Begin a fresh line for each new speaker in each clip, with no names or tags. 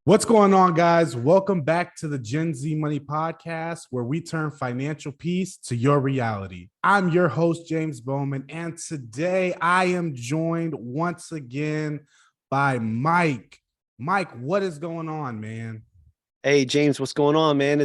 What's going on, guys? Welcome back to the Gen Z Money Podcast, where we turn financial peace to your reality. I'm your host, James Bowman, and today I am joined once again by Mike. Mike, what is going on, man?
Hey James, what's going on, man?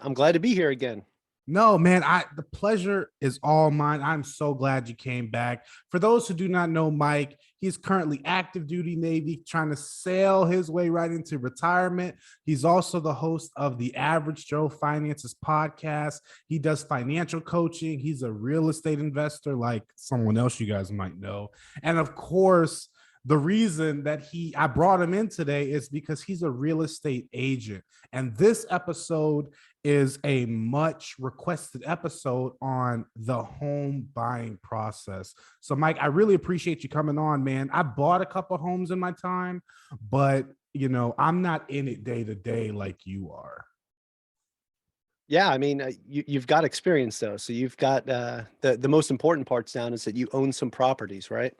I'm glad to be here again.
No, man, the pleasure is all mine. I'm so glad you came back. For those who do not know Mike, he's currently active duty Navy, trying to sail his way right into retirement. He's also the host of the Average Joe Finances podcast. He does financial coaching. He's a real estate investor, like someone else you guys might know. And of course, the reason that I brought him in today is because he's a real estate agent. And this episode is a much requested episode on the home buying process. So, Mike, I really appreciate you coming on, man. I bought a couple homes in my time, but I'm not in it day to day like you are.
Yeah, I mean, you've got experience though, so you've got the most important parts down is that you own some properties, right?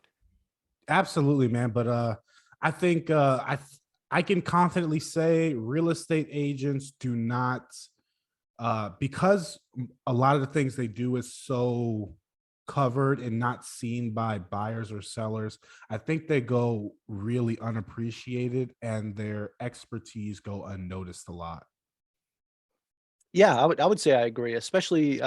Absolutely, man. But I think I can confidently say real estate agents do not because a lot of the things they do is so covered and not seen by buyers or sellers. I think they go really unappreciated and their expertise go unnoticed a lot.
Yeah, I would say I agree, especially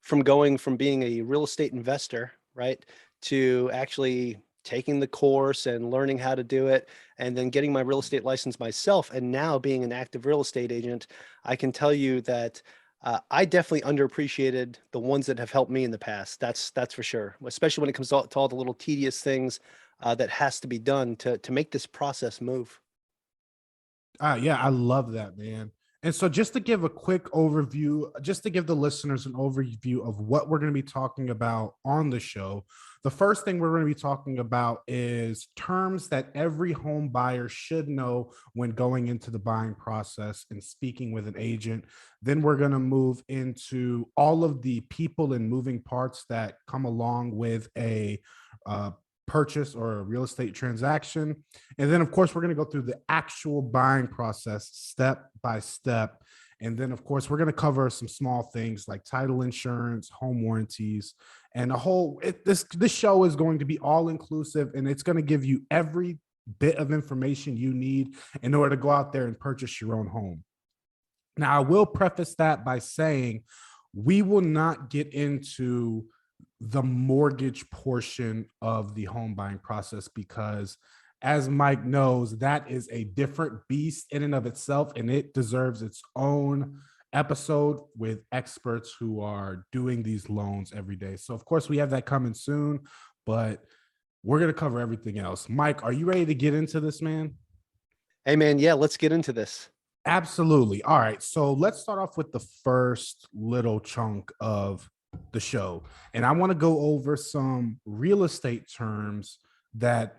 from going from being a real estate investor, right, to actually taking the course and learning how to do it, and then getting my real estate license myself, and now being an active real estate agent. I can tell you that I definitely underappreciated the ones that have helped me in the past. That's for sure, especially when it comes to all the little tedious things that has to be done to make this process move.
Yeah, I love that, man. And so, just to give a quick overview, just to give the listeners an overview of what we're going to be talking about on the show, the first thing we're going to be talking about is terms that every home buyer should know when going into the buying process and speaking with an agent. Then we're going to move into all of the people and moving parts that come along with a uh, purchase or a real estate transaction. And then, of course, we're going to go through the actual buying process step by step. And then, of course, we're going to cover some small things like title insurance, home warranties, and this show is going to be all inclusive, and it's going to give you every bit of information you need in order to go out there and purchase your own home. Now, I will preface that by saying we will not get into the mortgage portion of the home buying process because, as Mike knows, that is a different beast in and of itself, and it deserves its own episode with experts who are doing these loans every day. So, of course, we have that coming soon, but we're going to cover everything else. Mike, are you ready to get into this, man?
Hey man, yeah, let's get into this.
Absolutely. All right. So let's start off with the first little chunk of the show. And I want to go over some real estate terms that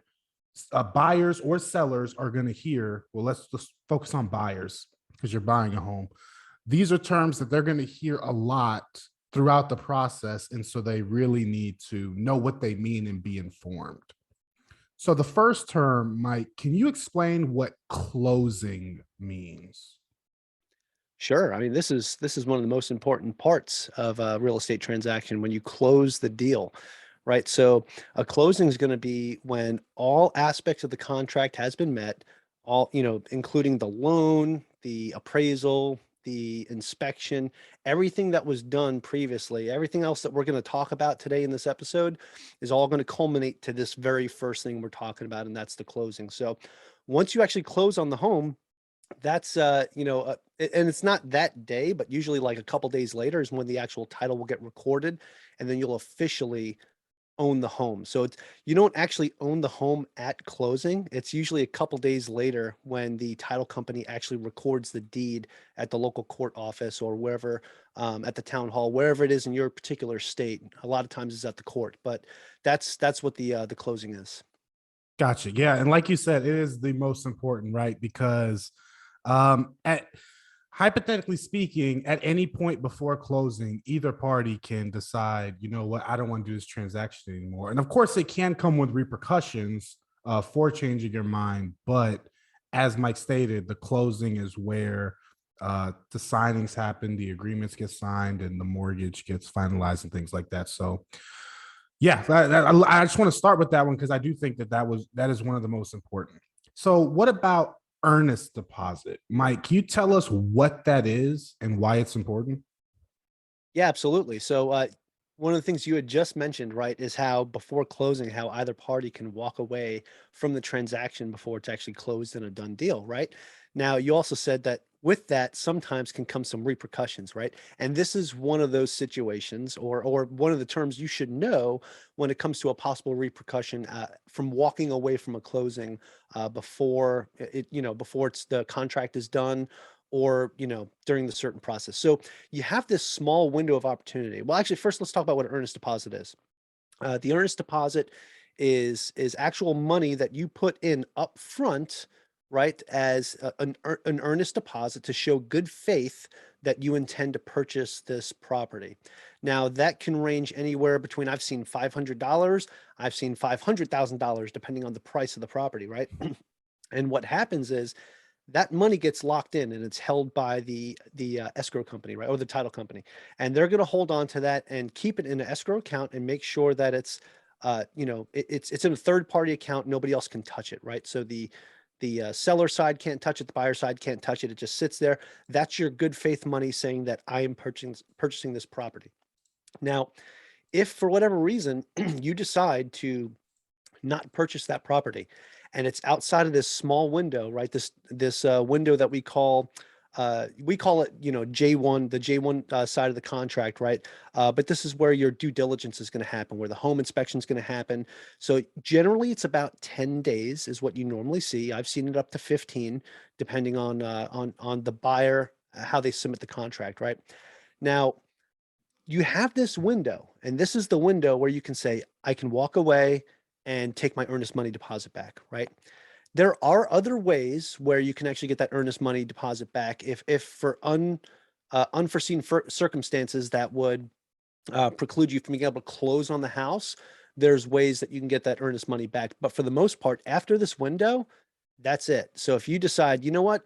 buyers or sellers are going to hear. Well, let's just focus on buyers because you're buying a home. These are terms that they're going to hear a lot throughout the process. And so they really need to know what they mean and be informed. So the first term, Mike, can you explain what closing means?
Sure. I mean, this is one of the most important parts of a real estate transaction when you close the deal, right? So a closing is going to be when all aspects of the contract has been met, all, including the loan, the appraisal, the inspection, everything that was done previously, everything else that we're going to talk about today in this episode is all going to culminate to this very first thing we're talking about, and that's the closing. So once you actually close on the home, that's and it's not that day, but usually like a couple days later is when the actual title will get recorded, and then you'll officially own the home. So it's, you don't actually own the home at closing. It's usually a couple days later when the title company actually records the deed at the local court office or wherever, at the town hall, wherever it is in your particular state. A lot of times it's at the court, but that's what the closing is.
Gotcha. Yeah. And like you said, it is the most important, right? Because at hypothetically speaking, at any point before closing, either party can decide, you know what, I don't want to do this transaction anymore. And of course, it can come with repercussions for changing your mind. But as Mike stated, the closing is where the signings happen, the agreements get signed, and the mortgage gets finalized and things like that. So, yeah, I just want to start with that one because I do think that is one of the most important. So, what about earnest deposit, Mike? Can you tell us what that is and why it's important?
Yeah, absolutely. So, one of the things you had just mentioned, right, is how before closing, how either party can walk away from the transaction before it's actually closed and a done deal, right? Now, you also said that with that sometimes can come some repercussions, right? And this is one of those situations, or one of the terms you should know when it comes to a possible repercussion from walking away from a closing before before it's the contract is done, or during the certain process. So you have this small window of opportunity. Well, actually, first let's talk about what an earnest deposit is. The earnest deposit is actual money that you put in up front, right, as an earnest deposit to show good faith that you intend to purchase this property. Now that can range anywhere between, I've seen $500, I've seen $500,000, depending on the price of the property, right? And what happens is that money gets locked in and it's held by the escrow company, right, or the title company, and they're going to hold on to that and keep it in an escrow account and make sure that it's it's in a third party account. Nobody else can touch it, right? So the seller side can't touch it, the buyer side can't touch it. It just sits there. That's your good faith money saying that I am purchasing this property. Now, if for whatever reason you decide to not purchase that property and it's outside of this small window, right, this window that we call it, J1, the J1 side of the contract, right? But this is where your due diligence is going to happen, where the home inspection is going to happen. So generally it's about 10 days is what you normally see. I've seen it up to 15 depending on the buyer, how they submit the contract, right? Now you have this window, and this is the window where you can say, I can walk away and take my earnest money deposit back, right? There are other ways where you can actually get that earnest money deposit back if for unforeseen circumstances that would preclude you from being able to close on the house. There's ways that you can get that earnest money back. But for the most part, after this window, that's it. So if you decide, you know what,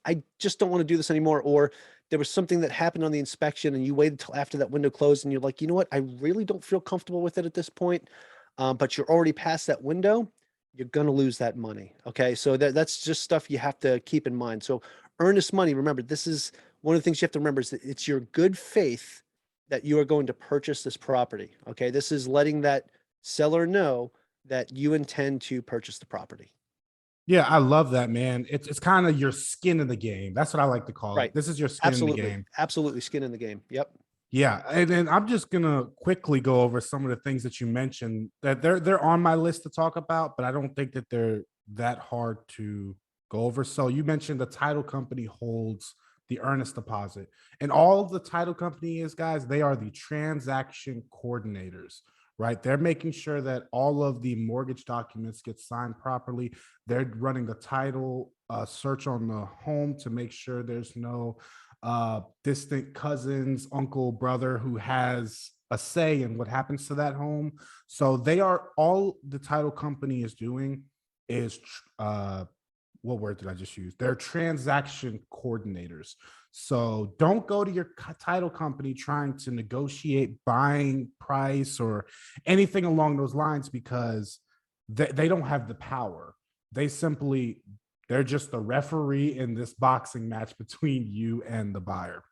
I just don't want to do this anymore, or there was something that happened on the inspection and you waited till after that window closed and you're like, you know what, I really don't feel comfortable with it at this point, but you're already past that window, you're going to lose that money. Okay. So that's just stuff you have to keep in mind. So earnest money, remember, this is one of the things you have to remember is that it's your good faith that you are going to purchase this property. Okay. This is letting that seller know that you intend to purchase the property.
Yeah, I love that, man. It's kind of your skin in the game. That's what I like to call it.
Right.
This is your skin in the
Absolutely.
game.
Absolutely. Skin in the game. Yep.
Yeah, and then I'm just gonna quickly go over some of the things that you mentioned that they're on my list to talk about, but I don't think that they're that hard to go over. So you mentioned the title company holds the earnest deposit, and all of the title company is, guys, they are the transaction coordinators, right? They're making sure that all of the mortgage documents get signed properly. They're running the title search on the home to make sure there's no distant cousins, uncle, brother who has a say in what happens to that home. So they are all the title company is doing is what word did I just use? They're transaction coordinators. So don't go to your title company trying to negotiate buying price or anything along those lines because they don't have the power. They simply they're just the referee in this boxing match between you and the buyer.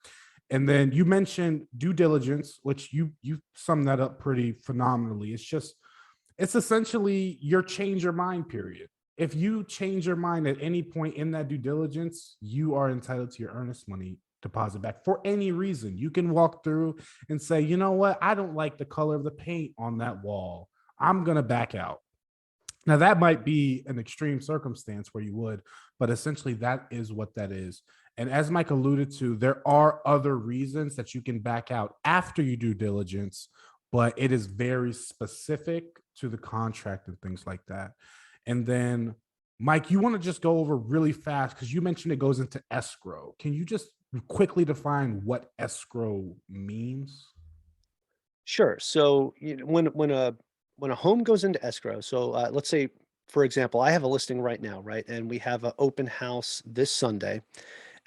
And then you mentioned due diligence, which you summed that up pretty phenomenally. It's essentially your change your mind period. If you change your mind at any point in that due diligence, you are entitled to your earnest money deposit back for any reason. You can walk through and say, you know what, I don't like the color of the paint on that wall. I'm going to back out. Now, that might be an extreme circumstance where you would, but essentially that is what that is. And as Mike alluded to, there are other reasons that you can back out after you do diligence, but it is very specific to the contract and things like that. And then, Mike, you want to just go over really fast because you mentioned it goes into escrow. Can you just quickly define what escrow means?
Sure. So when a home goes into escrow, so let's say for example, I have a listing right now, right? And we have an open house this Sunday,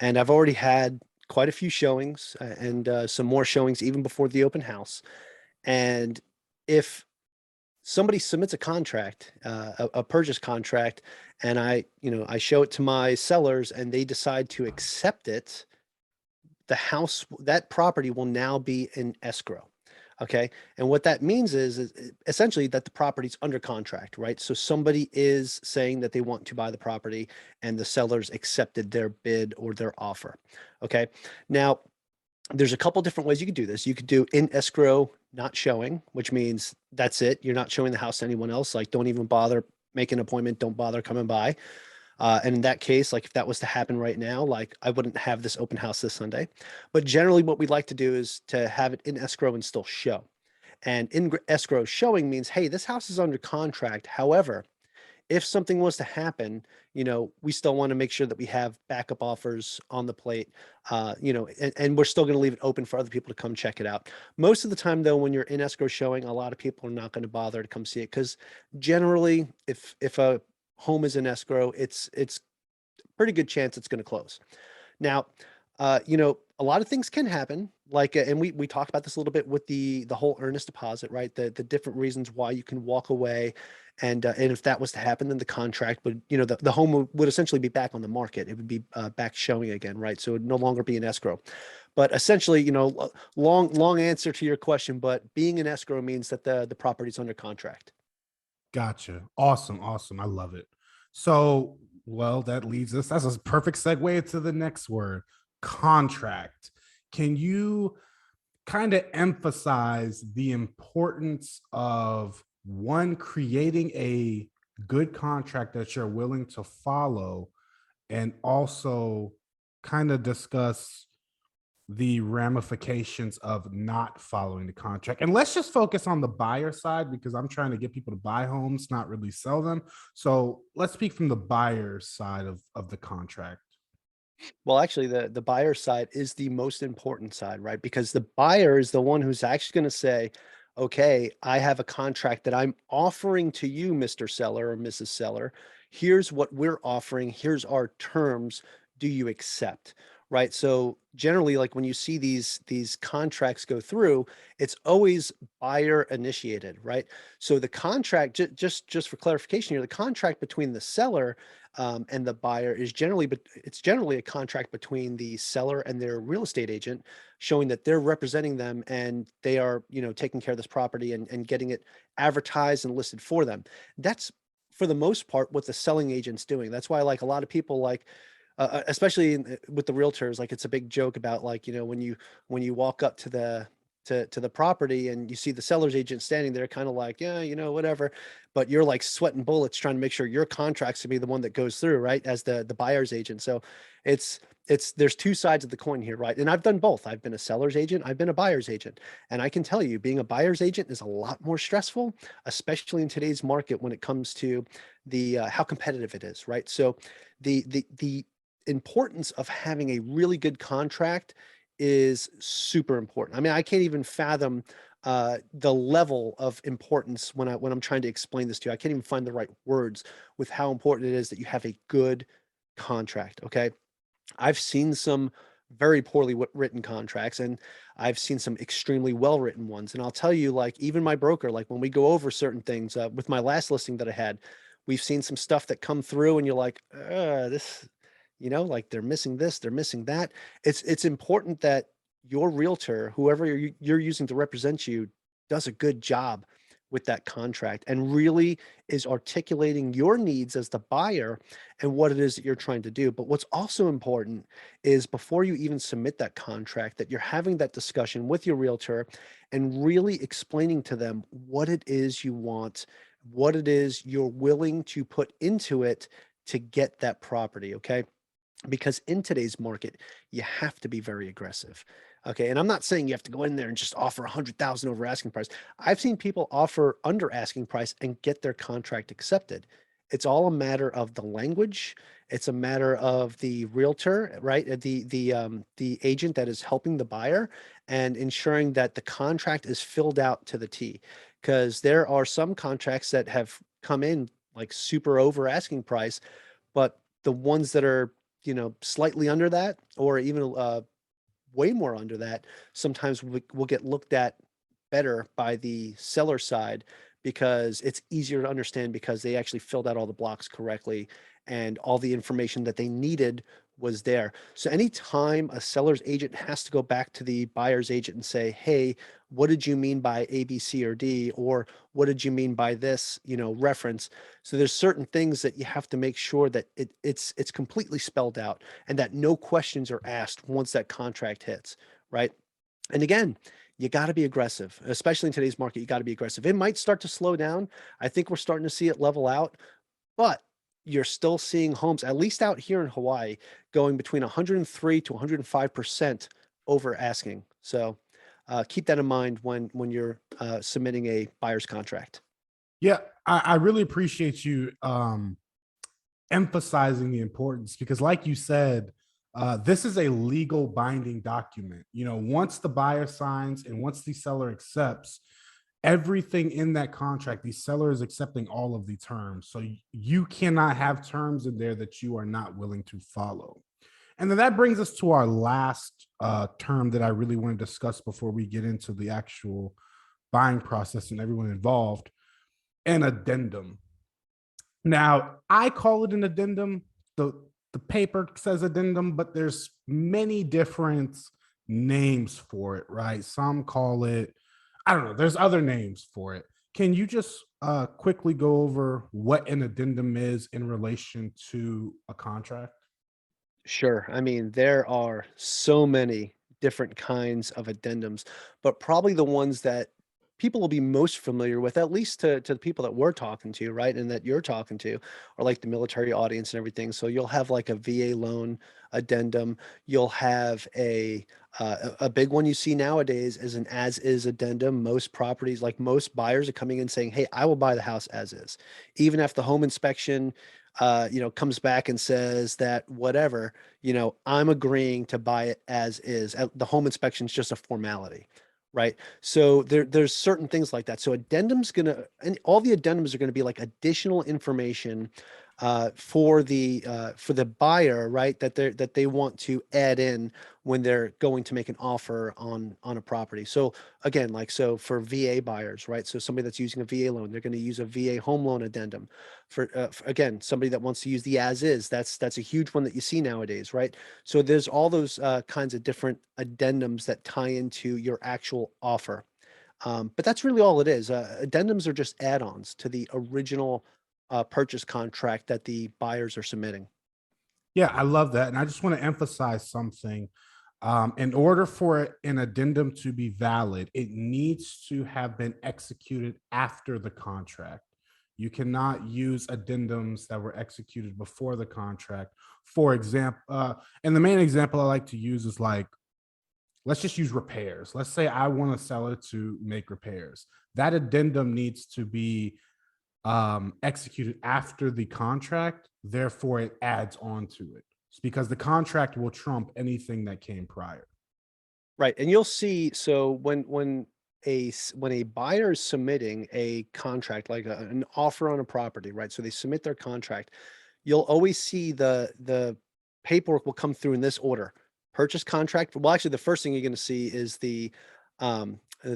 and I've already had quite a few showings and some more showings even before the open house. And if somebody submits a contract, a purchase contract, and I show it to my sellers and they decide to accept it, the house, that property will now be in escrow. Okay. And what that means is essentially that the property's under contract, right? So somebody is saying that they want to buy the property and the sellers accepted their bid or their offer. Okay. Now, there's a couple different ways you could do this. You could do in escrow, not showing, which means that's it. You're not showing the house to anyone else. Like, don't even bother making an appointment. Don't bother coming by. And in that case, like if that was to happen right now, like I wouldn't have this open house this Sunday. But generally, what we'd like to do is to have it in escrow and still show. And in escrow showing means, hey, this house is under contract. However, if something was to happen, we still want to make sure that we have backup offers on the plate, and we're still going to leave it open for other people to come check it out. Most of the time, though, when you're in escrow showing, a lot of people are not going to bother to come see it because generally, if a home is in escrow, it's pretty good chance it's going to close. Now, a lot of things can happen, like, and we talked about this a little bit with the whole earnest deposit, right? The different reasons why you can walk away, and if that was to happen, then the contract would, the home would essentially be back on the market. It would be back showing again, right? So it would no longer be in escrow. But essentially, long answer to your question, but being in escrow means that the property's under contract.
Gotcha. Awesome. Awesome. I love it. So, well, that leads us, that's a perfect segue to the next word, contract. Can you kind of emphasize the importance of one, creating a good contract that you're willing to follow, and also kind of discuss the ramifications of not following the contract? And let's just focus on the buyer side because I'm trying to get people to buy homes, not really sell them. So let's speak from the buyer side of the contract.
Well, actually, the buyer side is the most important side, right? Because the buyer is the one who's actually going to say, okay, I have a contract that I'm offering to you, Mr. Seller or Mrs. Seller. Here's what we're offering. Here's our terms. Do you accept? Right. So generally, like when you see these contracts go through, it's always buyer initiated, right? So the contract, just for clarification here, the contract between the seller and the buyer is generally, but it's generally a contract between the seller and their real estate agent, showing that they're representing them and they are, taking care of this property and getting it advertised and listed for them. That's for the most part what the selling agent's doing. That's why like a lot of people like, especially with the realtors, like it's a big joke about like, when you walk up to the property and you see the seller's agent standing there kind of like, yeah, whatever, but you're like sweating bullets trying to make sure your contract's to be the one that goes through, right? As the buyer's agent. So there's two sides of the coin here, right? And I've done both. I've been a seller's agent, I've been a buyer's agent. And I can tell you being a buyer's agent is a lot more stressful, especially in today's market when it comes to the how competitive it is, right? So the importance of having a really good contract is super important. I mean, I can't even fathom the level of importance when I'm trying to explain this to you. I can't even find the right words with how important it is that you have a good contract. Okay. I've seen some very poorly written contracts and I've seen some extremely well written ones. And I'll tell you, like, even my broker, like when we go over certain things with my last listing that I had, we've seen some stuff that come through and you're like, this, like they're missing this, they're missing that. It's important that your realtor, whoever you're using to represent you, does a good job with that contract and really is articulating your needs as the buyer and what it is that you're trying to do. But what's also important is before you even submit that contract, that you're having that discussion with your realtor and really explaining to them what it is you want, what it is you're willing to put into it to get that property. Okay. Because in today's market, you have to be very aggressive. Okay. And I'm not saying you have to go in there and just offer 100,000 over asking price. I've seen people offer under asking price and get their contract accepted. It's all a matter of the language. It's a matter of the realtor, right? The agent that is helping the buyer and ensuring that the contract is filled out to the T. Because there are some contracts that have come in like super over asking price, but the ones that are, slightly under that, or even way more under that, sometimes will get looked at better by the seller side because it's easier to understand because they actually filled out all the blocks correctly and all the information that they needed was there. So anytime a seller's agent has to go back to the buyer's agent and say, hey, what did you mean by A, B, C, or D? Or what did you mean by this, reference? So there's certain things that you have to make sure that it's completely spelled out and that no questions are asked once that contract hits, right? And again, you got to be aggressive, especially in today's market. You got to be aggressive. It might start to slow down. I think we're starting to see it level out, but you're still seeing homes, at least out here in Hawaii, going between 103 to 105% over asking. So keep that in mind when you're submitting a buyer's contract.
Yeah, I really appreciate you emphasizing the importance because, like you said, this is a legal binding document. Once the buyer signs and once the seller accepts, everything in that contract, the seller is accepting all of the terms. So you cannot have terms in there that you are not willing to follow. And then that brings us to our last term that I really want to discuss before we get into the actual buying process and everyone involved, an addendum. Now, I call it an addendum. The paper says addendum, but there's many different names for it, right? Some call it, I don't know, there's other names for it. Can you just quickly go over what an addendum is in relation to a contract?
Sure. I mean, there are so many different kinds of addendums, but probably the ones that people will be most familiar with, at least to the people that we're talking to, right? And that you're talking to, are like the military audience and everything. So you'll have like a VA loan addendum. You'll have a big one you see nowadays is an as is addendum. Most properties, like most buyers are coming in saying, hey, I will buy the house as is. Even if the home inspection comes back and says that whatever, I'm agreeing to buy it as is. The home inspection is just a formality, right? So there's certain things like that. So and all the addendums are gonna be like additional information for the buyer, right? That they want to add in when they're going to make an offer on a property. So again, like so for VA buyers, right? So somebody that's using a VA loan, they're going to use a VA home loan addendum. For again, somebody that wants to use the as is, that's a huge one that you see nowadays, right? So there's all those kinds of different addendums that tie into your actual offer. But that's really all it is. Addendums are just add-ons to the original purchase contract that the buyers are submitting.
Yeah, I love that. And I just want to emphasize something. In order for an addendum to be valid, it needs to have been executed after the contract. You cannot use addendums that were executed before the contract. For example, and the main example I like to use is like, let's just use repairs. Let's say I want a seller to make repairs. That addendum needs to be executed after the contract. Therefore, it adds on to it. It's because the contract will trump anything that came prior.
Right. And you'll see, so when a buyer is submitting a contract, like an offer on a property, right? So they submit their contract, you'll always see the paperwork will come through in this order. Purchase contract. Well, actually, the first thing you're going to see is the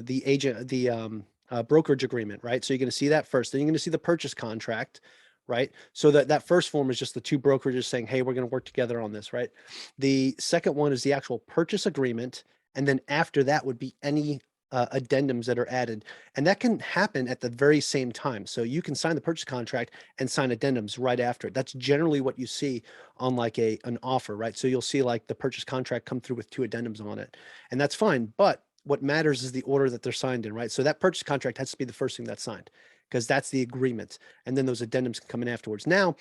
agent, brokerage agreement, right? So you're going to see that first. Then you're going to see the purchase contract, right? So that first form is just the two brokerages saying, hey, we're going to work together on this, right? The second one is the actual purchase agreement. And then after that would be any addendums that are added. And that can happen at the very same time. So you can sign the purchase contract and sign addendums right after it. That's generally what you see on like an offer, right? So you'll see like the purchase contract come through with two addendums on it. And that's fine. But what matters is the order that they're signed in, right? So that purchase contract has to be the first thing that's signed because that's the agreement. And then those addendums can come in afterwards. Now,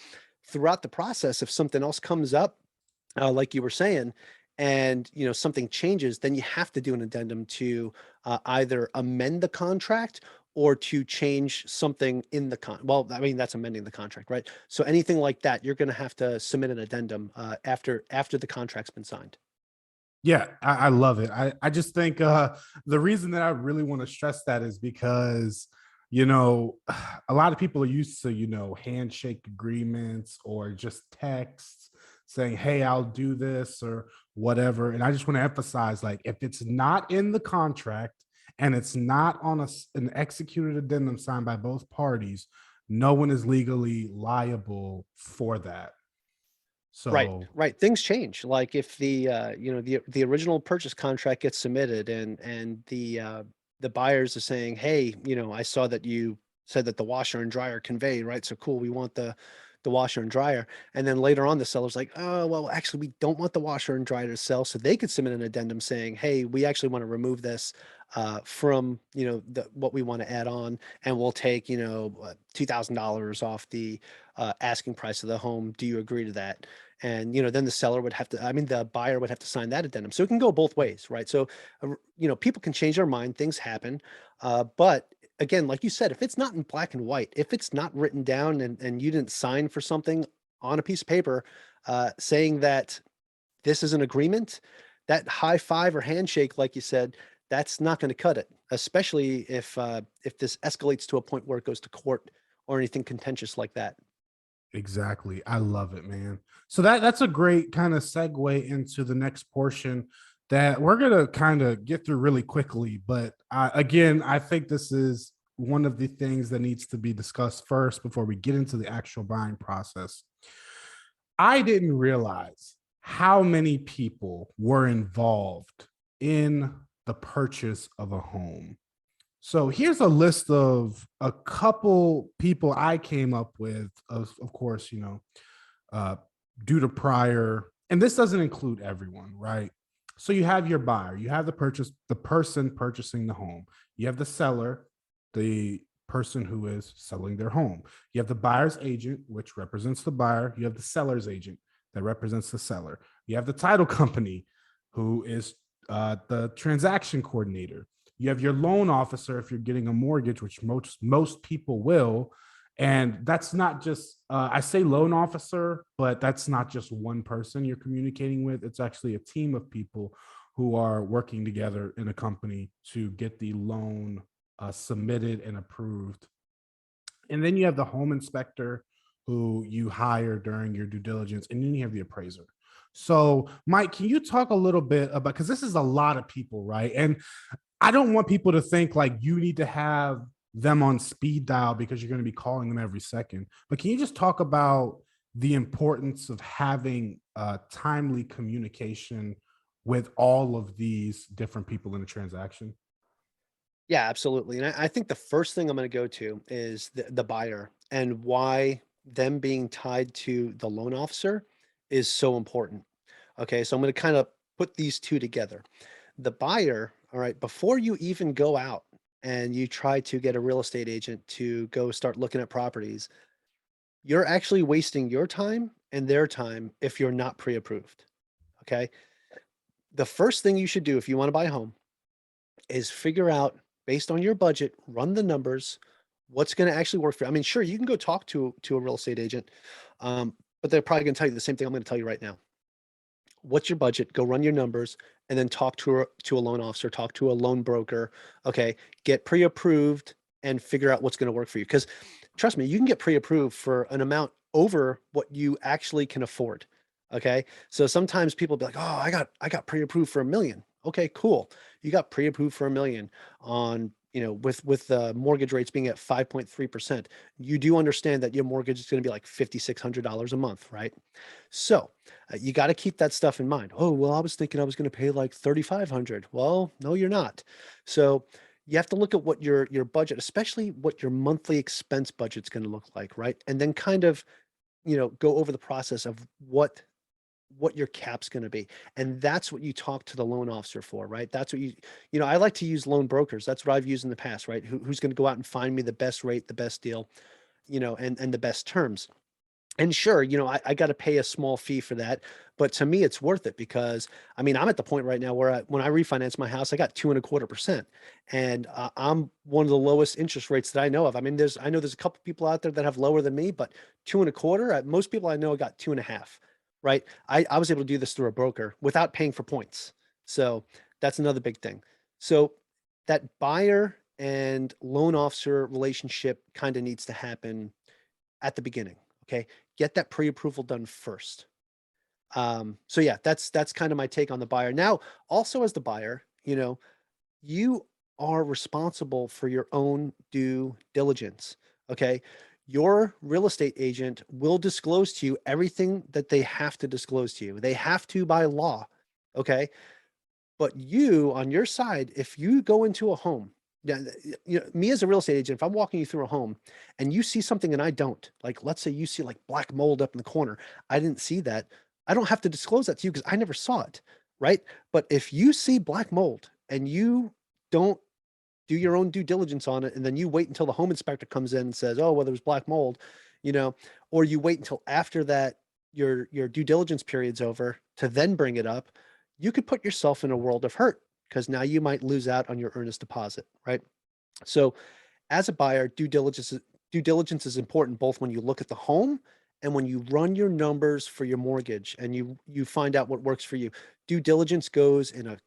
throughout the process, if something else comes up, like you were saying, and something changes, then you have to do an addendum to either amend the contract or to change something in the well, I mean, that's amending the contract, right? So anything like that, you're going to have to submit an addendum after the contract's been signed.
Yeah, I love it. I just think the reason that I really want to stress that is because you know, a lot of people are used to, handshake agreements or just texts saying, hey, I'll do this or whatever. And I just want to emphasize, like, if it's not in the contract and it's not on an executed addendum signed by both parties, no one is legally liable for that.
Right,
So
right. Things change. Like if the original purchase contract gets submitted and the buyers are saying, hey, I saw that you said that the washer and dryer convey, right? So cool, we want the washer and dryer. And then later on, the seller's like, oh, well, actually, we don't want the washer and dryer to sell. So they could submit an addendum saying, hey, we actually want to remove this from, what we want to add on, and we'll take, $2,000 off the asking price of the home. Do you agree to that? And, then the seller would have to, I mean, the buyer would have to sign that addendum. So it can go both ways, right? So, people can change their mind, things happen. But again, like you said, if it's not in black and white, if it's not written down and you didn't sign for something on a piece of paper saying that this is an agreement, that high five or handshake, like you said, that's not going to cut it, especially if this escalates to a point where it goes to court or anything contentious like that.
exactly. I love it, man. So that's a great kind of segue into the next portion that we're gonna kind of get through really quickly. But again, I think this is one of the things that needs to be discussed first before we get into the actual buying process. I didn't realize how many people were involved in the purchase of a home. So here's a list of a couple people I came up with, of course, uh, due to prior, and this doesn't include everyone, right? So you have your buyer, you have the person purchasing the home, you have the seller, the person who is selling their home, you have the buyer's agent, which represents the buyer, you have the seller's agent that represents the seller, you have the title company, who is the transaction coordinator, you have your loan officer if you're getting a mortgage, which most people will. And that's not just I say loan officer, but that's not just one person you're communicating with. It's actually a team of people who are working together in a company to get the loan submitted and approved. And then you have the home inspector who you hire during your due diligence, and then you have the appraiser. So, Mike, can you talk a little bit about, because this is a lot of people, right? And I don't want people to think like you need to have them on speed dial because you're going to be calling them every second. But can you just talk about the importance of having timely communication with all of these different people in a transaction?
Yeah, absolutely. And I think the first thing I'm going to go to is the buyer and why them being tied to the loan officer is so important. Okay, so I'm going to kind of put these two together. The buyer, all right, before you even go out and you try to get a real estate agent to go start looking at properties, you're actually wasting your time and their time if you're not pre-approved. Okay. The first thing you should do if you want to buy a home is figure out based on your budget, run the numbers, what's going to actually work for you. I mean, sure, you can go talk to a real estate agent, but they're probably going to tell you the same thing I'm going to tell you right now. What's your budget? Go run your numbers, and then talk to a loan officer, talk to a loan broker. Okay, get pre-approved and figure out what's going to work for you. Because trust me, you can get pre-approved for an amount over what you actually can afford. Okay, so sometimes people be like, "Oh, I got pre-approved for 1 million." Okay, cool. You got pre-approved for 1 million on with mortgage rates being at 5.3%. You do understand that your mortgage is going to be like $5,600 a month, right? So you got to keep that stuff in mind. Oh, well, I was thinking I was going to pay like 3,500. Well, no, you're not. So you have to look at what your budget, especially what your monthly expense budget's going to look like, right? And then kind of, go over the process of what your cap's going to be. And that's what you talk to the loan officer for, right? That's what I like to use loan brokers. That's what I've used in the past, right? Who's going to go out and find me the best rate, the best deal, and the best terms. And sure, I got to pay a small fee for that, but to me, it's worth it because I mean, I'm at the point right now where when I refinance my house, I got 2.25%, and I'm one of the lowest interest rates that I know of. I mean, I know there's a couple people out there that have lower than me, but 2.25. Most people I know got 2.5. Right? I was able to do this through a broker without paying for points, so that's another big thing. So that buyer and loan officer relationship kind of needs to happen at the beginning. Okay. Get that pre-approval done first. So yeah, that's kind of my take on the buyer. Now, also as the buyer, you are responsible for your own due diligence. Okay. Your real estate agent will disclose to you everything that they have to disclose to you. They have to by law. Okay. But you, on your side, if you go into a home, yeah, me as a real estate agent, if I'm walking you through a home and you see something and I don't, like, let's say you see like black mold up in the corner, I didn't see that. I don't have to disclose that to you because I never saw it, right? But if you see black mold and you don't do your own due diligence on it, and then you wait until the home inspector comes in and says, "Oh, well, there was black mold," you know, or you wait until after that your due diligence period's over to then bring it up, you could put yourself in a world of hurt because now you might lose out on your earnest deposit, right? So, as a buyer, due diligence is important both when you look at the home and when you run your numbers for your mortgage and you find out what works for you. Due diligence goes in a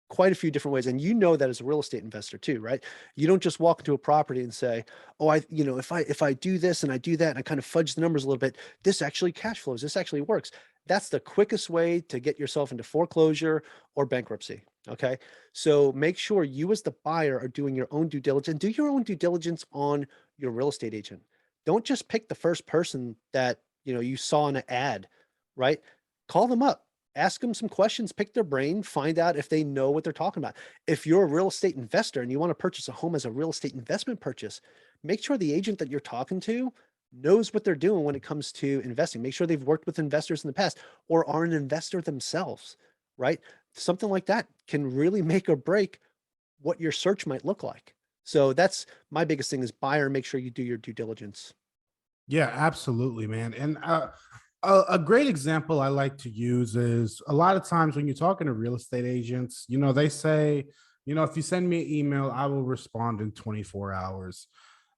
quite a few different ways, and you know that as a real estate investor too, right? You don't just walk into a property and say, "Oh, if I do this and I do that and I kind of fudge the numbers a little bit, this actually cash flows. This actually works." That's the quickest way to get yourself into foreclosure or bankruptcy. Okay. So make sure you as the buyer are doing your own due diligence. Do your own due diligence on your real estate agent. Don't just pick the first person that you saw in an ad, right? Call them up, ask them some questions, pick their brain, find out if they know what they're talking about. If you're a real estate investor and you want to purchase a home as a real estate investment purchase, make sure the agent that you're talking to knows what they're doing when it comes to investing. Make sure they've worked with investors in the past or are an investor themselves, right? Something like that can really make or break what your search might look like. So that's my biggest thing is buyer, make sure you do your due diligence.
Yeah, absolutely, man. And a great example I like to use is a lot of times when you're talking to real estate agents, they say, if you send me an email, I will respond in 24 hours.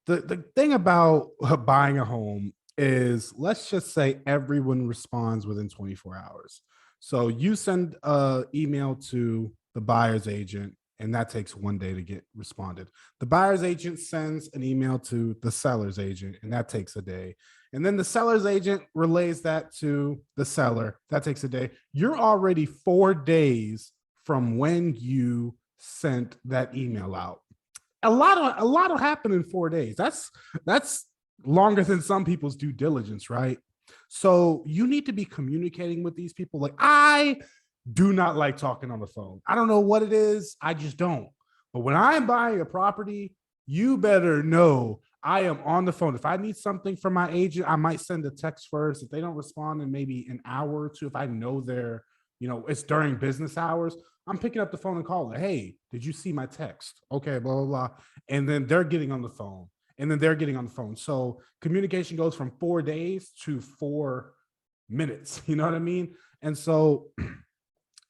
The thing about buying a home is, let's just say everyone responds within 24 hours. So you send a email to the buyer's agent, and that takes 1 day to get responded. The buyer's agent sends an email to the seller's agent, and that takes a day. And then the seller's agent relays that to the seller. That takes a day. You're already 4 days from when you sent that email out. A lot will happen in 4 days. That's longer than some people's due diligence, right? So you need to be communicating with these people. Like, I do not like talking on the phone. I don't know what it is. I just don't. But when I'm buying a property, you better know I am on the phone. If I need something from my agent, I might send a text first. If they don't respond in maybe an hour or two, if I know it's during business hours, I'm picking up the phone and calling. Hey, did you see my text? Okay, blah, blah, blah. And then they're getting on the phone. And then they're getting on the phone. So communication goes from 4 days to 4 minutes. You know what I mean? And so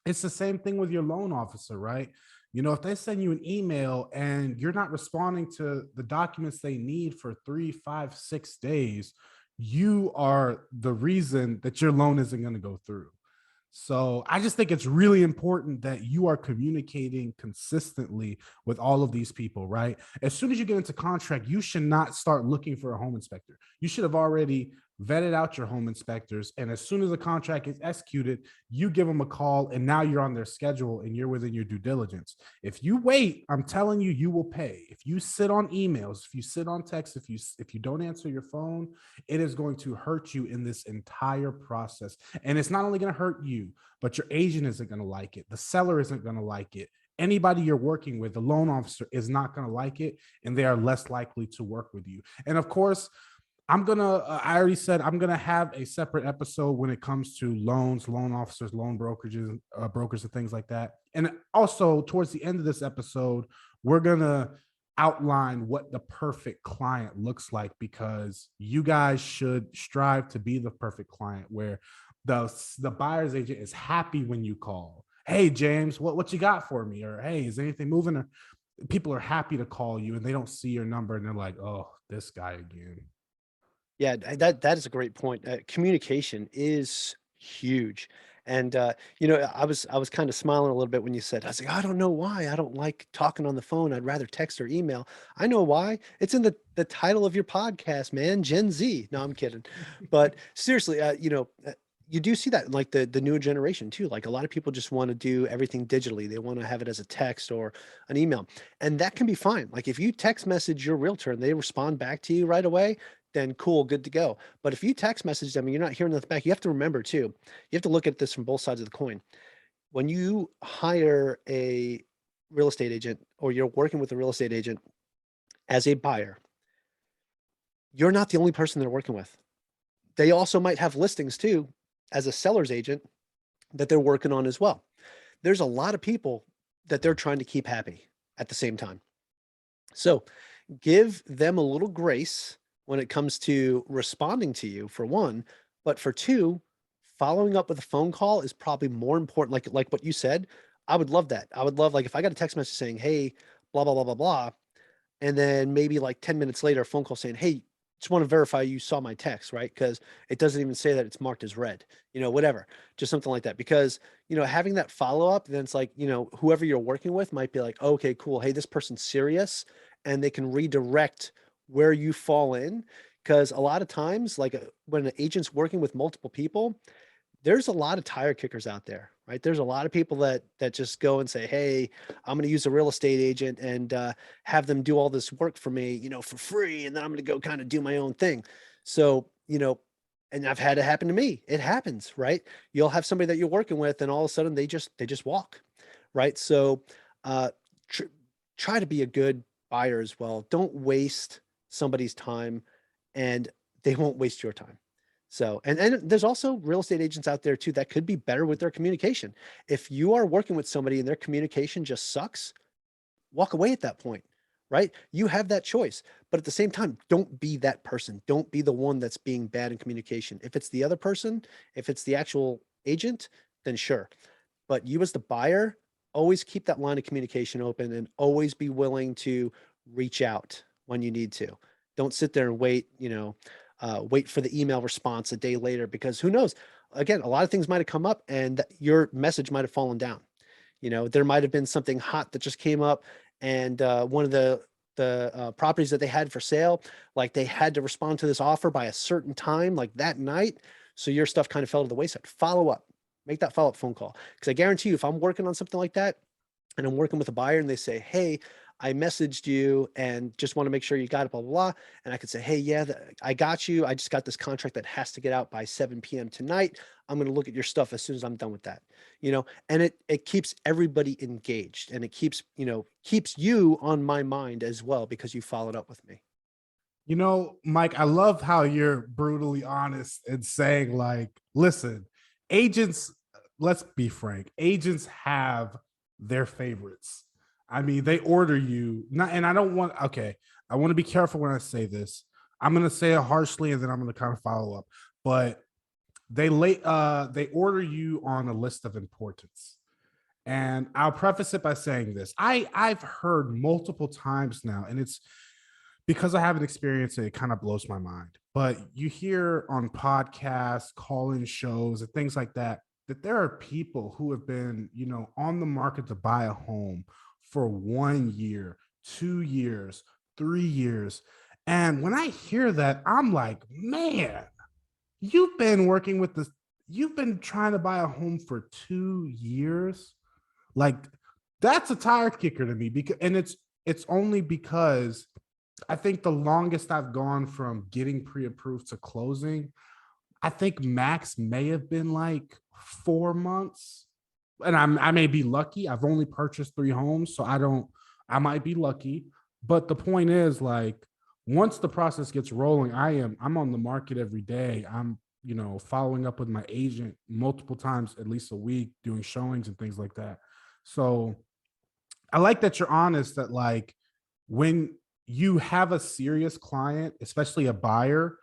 it's the same thing with your loan officer, right? If they send you an email and you're not responding to the documents they need for 3, 5, 6 days, you are the reason that your loan isn't going to go through. So I just think it's really important that you are communicating consistently with all of these people, right? As soon as you get into contract, you should not start looking for a home inspector. You should have already vetted out your home inspectors. And as soon as the contract is executed, you give them a call and now you're on their schedule and you're within your due diligence. If you wait, I'm telling you, you will pay. If you sit on emails, if you sit on text, if you don't answer your phone, it is going to hurt you in this entire process. And it's not only going to hurt you, but your agent isn't going to like it. The seller isn't going to like it. Anybody you're working with, the loan officer is not going to like it, and they are less likely to work with you. And of course, I already said I'm gonna have a separate episode when it comes to loans, loan officers, loan brokerages, brokers, and things like that. And also, towards the end of this episode, we're gonna outline what the perfect client looks like, because you guys should strive to be the perfect client where the buyer's agent is happy when you call. Hey, James, what you got for me? Or hey, is anything moving? Or people are happy to call you and they don't see your number and they're like, oh, this guy again.
Yeah, that is a great point. Communication is huge. And I was kind of smiling a little bit when you said, I was like, I don't know why I don't like talking on the phone. I'd rather text or email. I know why. It's in the title of your podcast, man. Gen Z. No, I'm kidding. But seriously, you do see that in, like, the newer generation too. Like, a lot of people just want to do everything digitally. They want to have it as a text or an email. And that can be fine. Like, if you text message your realtor and they respond back to you right away, then cool, good to go. But if you text message them and you're not hearing nothing back, you have to remember too, you have to look at this from both sides of the coin. When you hire a real estate agent or you're working with a real estate agent as a buyer, you're not the only person they're working with. They also might have listings too as a seller's agent that they're working on as well. There's a lot of people that they're trying to keep happy at the same time. So give them a little grace when it comes to responding to you, for one, but for two, following up with a phone call is probably more important. Like what you said, I would love that. I would love, like, if I got a text message saying, "Hey, blah blah blah blah blah," and then maybe like 10 minutes later, a phone call saying, "Hey, just want to verify you saw my text," right? Because it doesn't even say that it's marked as read, whatever, just something like that. Because, having that follow up, then it's like, whoever you're working with might be like, okay, cool. Hey, this person's serious, and they can redirect where you fall in. Because a lot of times, like, when an agent's working with multiple people, there's a lot of tire kickers out there, right? There's a lot of people that just go and say, "Hey, I'm going to use a real estate agent and have them do all this work for me, for free, and then I'm going to go kind of do my own thing." So, and I've had it happen to me. It happens, right? You'll have somebody that you're working with, and all of a sudden they just walk, right? So, uh, tr try to be a good buyer as well. Don't waste somebody's time, and they won't waste your time. So, and there's also real estate agents out there too that could be better with their communication. If you are working with somebody and their communication just sucks, walk away at that point, right? You have that choice. But at the same time, don't be that person. Don't be the one that's being bad in communication. If it's the other person, if it's the actual agent, then sure. But you as the buyer, always keep that line of communication open and always be willing to reach out when you need to. Don't sit there and wait for the email response a day later, because who knows? Again, a lot of things might have come up and your message might have fallen down. There might have been something hot that just came up, and one of the properties that they had for sale, like, they had to respond to this offer by a certain time, like that night. So your stuff kind of fell to the wayside. Follow up, make that follow up phone call. Because I guarantee you, if I'm working on something like that and I'm working with a buyer and they say, "Hey, I messaged you and just want to make sure you got it, blah, blah, blah." And I could say, "Hey, yeah, I got you. I just got this contract that has to get out by 7 p.m. tonight. I'm going to look at your stuff as soon as I'm done with that." And it keeps everybody engaged, and it keeps you on my mind as well, because you followed up with me.
Mike, I love how you're brutally honest and saying, like, listen, agents, let's be frank, agents have their favorites. I mean, they order you, not, and I don't want, okay, I want to be careful when I say this. I'm going to say it harshly and then I'm going to kind of follow up. But they order you on a list of importance. And I'll preface it by saying this. I've heard multiple times now, and it's because I haven't experienced it, it kind of blows my mind. But you hear on podcasts, call-in shows, and things like that, that there are people who have been, on the market to buy a home for 1 year, 2 years, 3 years. And when I hear that, I'm like, man, you've been working with this, you've been trying to buy a home for 2 years. Like, that's a tire kicker to me, because and it's only because I think the longest I've gone from getting pre-approved to closing, I think max may have been like 4 months. And I may be lucky. I've only purchased 3 homes, so I might be lucky. But the point is, like, once the process gets rolling, I'm on the market every day. I'm, following up with my agent multiple times, at least a week, doing showings and things like that. So I like that you're honest that, like, when you have a serious client, especially a buyer,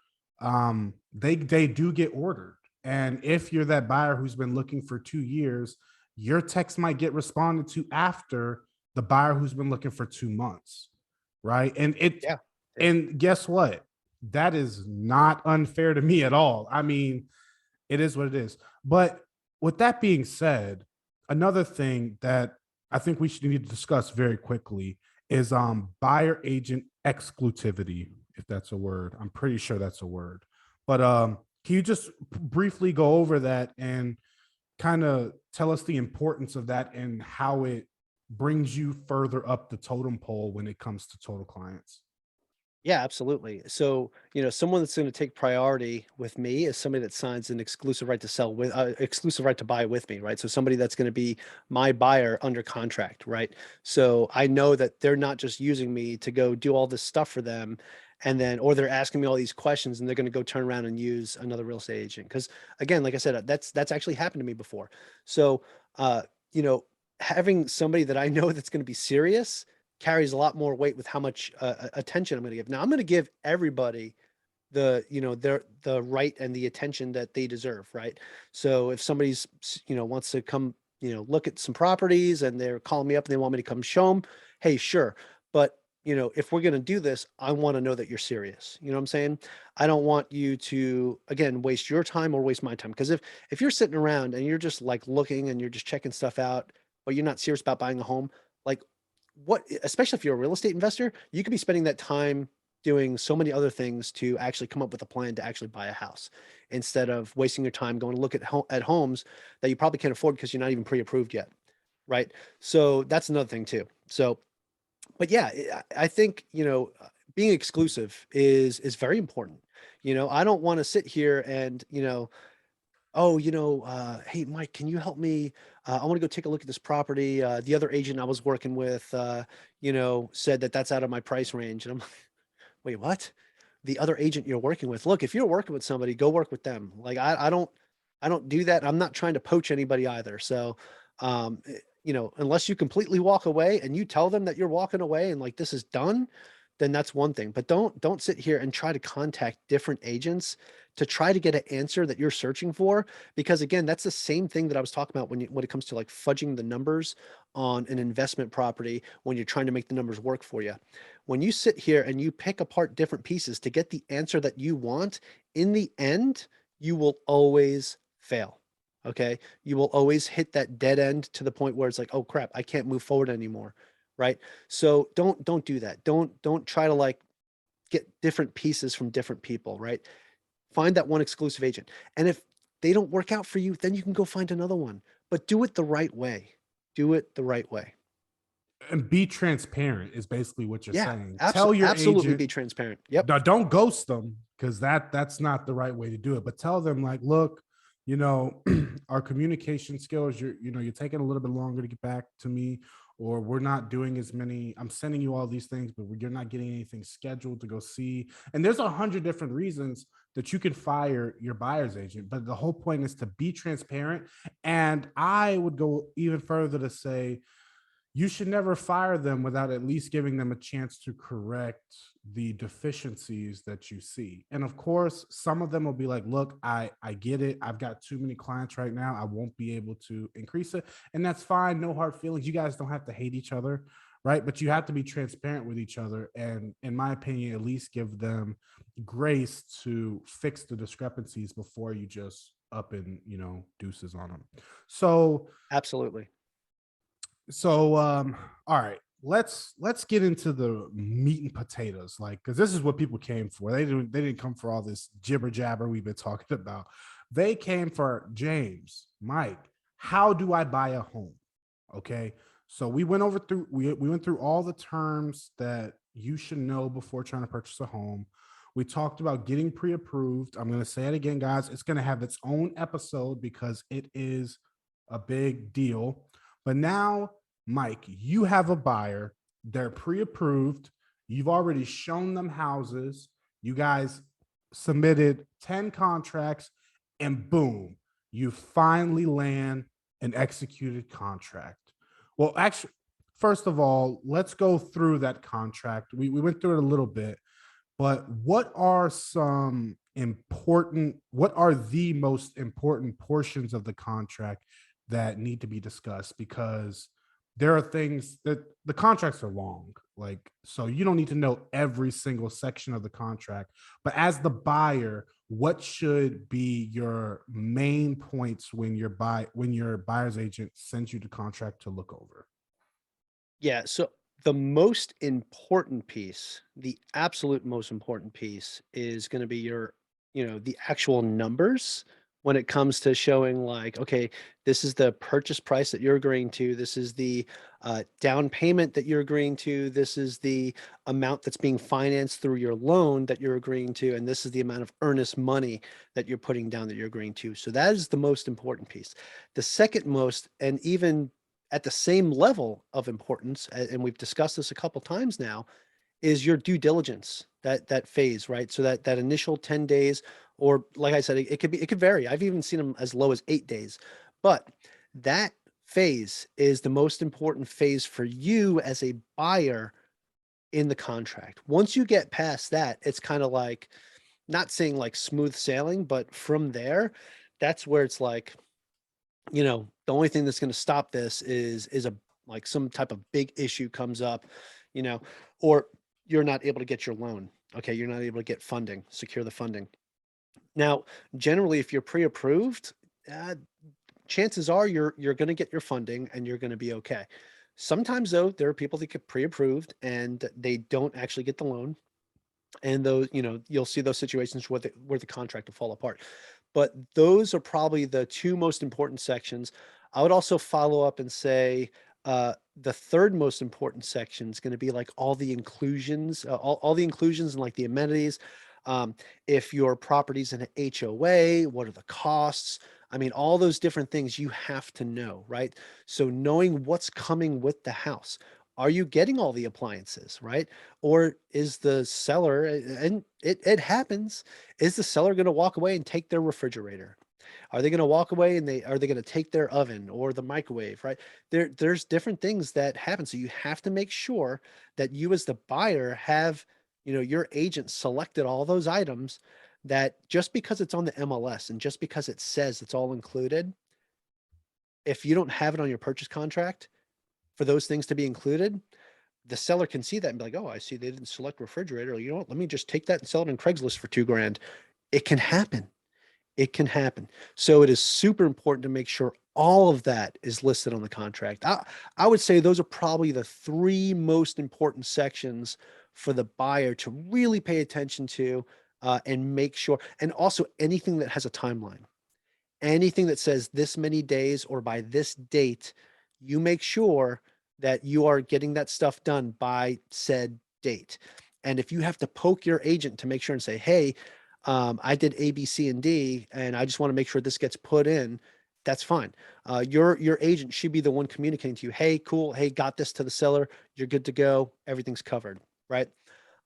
they do get ordered. And if you're that buyer who's been looking for 2 years, your text might get responded to after the buyer who's been looking for 2 months, right?
Yeah.
And guess what? That is not unfair to me at all. I mean, It is what it is. But with that being said, another thing that I think we should need to discuss very quickly is buyer agent exclusivity, if that's a word. I'm pretty sure that's a word. But can you just briefly go over that and kind of tell us the importance of that and how it brings you further up the totem pole when it comes to total clients?
Yeah, absolutely. So, someone that's going to take priority with me is somebody that signs an exclusive right to sell with, exclusive right to buy with me, right? So somebody that's going to be my buyer under contract, right? So I know that they're not just using me to go do all this stuff for them, and then, or they're asking me all these questions, and they're going to go turn around and use another real estate agent. Because again, like I said, that's actually happened to me before. So, uh, you know, having somebody that I know that's going to be serious carries a lot more weight with how much attention I'm going to give. Now, I'm going to give everybody the right and the attention that they deserve, right? So if somebody's wants to come look at some properties and they're calling me up and they want me to come show them, hey, sure. But if we're going to do this, I want to know that you're serious. You know what I'm saying? I don't want you to again waste your time or waste my time, because if you're sitting around and you're just like looking and you're just checking stuff out, but you're not serious about buying a home, like what, especially if you're a real estate investor, you could be spending that time doing so many other things to actually come up with a plan to actually buy a house, instead of wasting your time going to look at homes that you probably can't afford because you're not even pre-approved yet, right? So that's another thing too. So, but yeah, I think being exclusive is very important. I don't want to sit here and oh, hey, Mike, can you help me? I want to go take a look at this property. The other agent I was working with, said that that's out of my price range. And I'm like, wait, what? The other agent you're working with? Look, if you're working with somebody, go work with them. Like, I don't do that. I'm not trying to poach anybody either. So, unless you completely walk away and you tell them that you're walking away and like this is done, then that's one thing. But don't sit here and try to contact different agents to try to get an answer that you're searching for, because again, that's the same thing that I was talking about when it comes to like fudging the numbers on an investment property when you're trying to make the numbers work for you. When you sit here and you pick apart different pieces to get the answer that you want, in the end, you will always fail. Okay. You will always hit that dead end to the point where it's like, oh crap, I can't move forward anymore. Right. So don't do that. Don't try to like get different pieces from different people. Right. Find that one exclusive agent. And if they don't work out for you, then you can go find another one, but do it the right way. Do it the right way.
And be transparent is basically what you're
Yeah.
saying. Tell your
Absolutely
agent.
be transparent. Yep.
Now, don't ghost them, because that's not the right way to do it. But tell them like, look, you know, our communication skills, you're taking a little bit longer to get back to me, or we're not doing as many. I'm sending you all these things, but you're not getting anything scheduled to go see. And there's 100 different reasons that you can fire your buyer's agent. But the whole point is to be transparent. And I would go even further to say you should never fire them without at least giving them a chance to correct the deficiencies that you see. And of course, some of them will be like, look, I get it. I've got too many clients right now. I won't be able to increase it. And that's fine. No hard feelings. You guys don't have to hate each other, right? But you have to be transparent with each other. And in my opinion, at least give them grace to fix the discrepancies before you just up and, deuces on them. So
Absolutely.
all right, let's get into the meat and potatoes, like, because this is what people came for. They didn't come for all this jibber jabber we've been talking about. They came for James, Mike, how do I buy a home? Okay, so we went through all the terms that you should know before trying to purchase a home. We talked about getting pre-approved. I'm going to say it again, guys. It's going to have its own episode because it is a big deal. But now, Mike, you have a buyer. They're pre-approved. You've already shown them houses. You guys submitted 10 contracts, and boom, you finally land an executed contract. Well, actually, first of all, let's go through that contract. We went through it a little bit, but what are the most important portions of the contract that need to be discussed? Because there are things that the contracts are long, like, so you don't need to know every single section of the contract. But as the buyer, what should be your main points when your buyer's agent sends you the contract to look over?
Yeah, so the most important piece, the absolute most important piece is gonna be your, the actual numbers when it comes to showing like, okay, this is the purchase price that you're agreeing to, this is the down payment that you're agreeing to, this is the amount that's being financed through your loan that you're agreeing to, and this is the amount of earnest money that you're putting down that you're agreeing to. So that is the most important piece. The second most, and even at the same level of importance, and we've discussed this a couple times now, is your due diligence, that phase, right? So that initial 10 days, or like I said, it could vary. I've even seen them as low as 8 days, but that phase is the most important phase for you as a buyer in the contract. Once you get past that, it's kind of like, not saying like smooth sailing, but from there, that's where it's like, the only thing that's going to stop this is a like some type of big issue comes up, you know, or you're not able to get your loan. Okay, you're not able to get funding, secure the funding. Now, generally, if you're pre-approved, uh, chances are you're going to get your funding and you're going to be okay. Sometimes though, there are people that get pre-approved and they don't actually get the loan, and those, you'll see those situations where the contract will fall apart. But those are probably the two most important sections. I would also follow up and say, the third most important section is going to be like all the inclusions, all the inclusions and like the amenities. If your property's in an HOA, what are the costs? I mean, all those different things you have to know, right? So knowing what's coming with the house. Are you getting all the appliances, right? Or is the seller, and it happens, is the seller going to walk away and take their refrigerator? Are they going to walk away and are they going to take their oven or the microwave, right? There's different things that happen. So you have to make sure that you as the buyer have, your agent selected all those items, that just because it's on the MLS and just because it says it's all included, if you don't have it on your purchase contract for those things to be included, the seller can see that and be like, oh, I see they didn't select refrigerator. You know what? Let me just take that and sell it on Craigslist for 2 grand. It can happen. It can happen. So it is super important to make sure all of that is listed on the contract. I would say those are probably the three most important sections for the buyer to really pay attention to, and make sure. And also anything that has a timeline, anything that says this many days or by this date, you make sure that you are getting that stuff done by said date. And if you have to poke your agent to make sure and say, hey, I did A, B, C, and D, and I just want to make sure this gets put in, that's fine. Your agent should be the one communicating to you, hey, cool, hey, got this to the seller, you're good to go, everything's covered, right?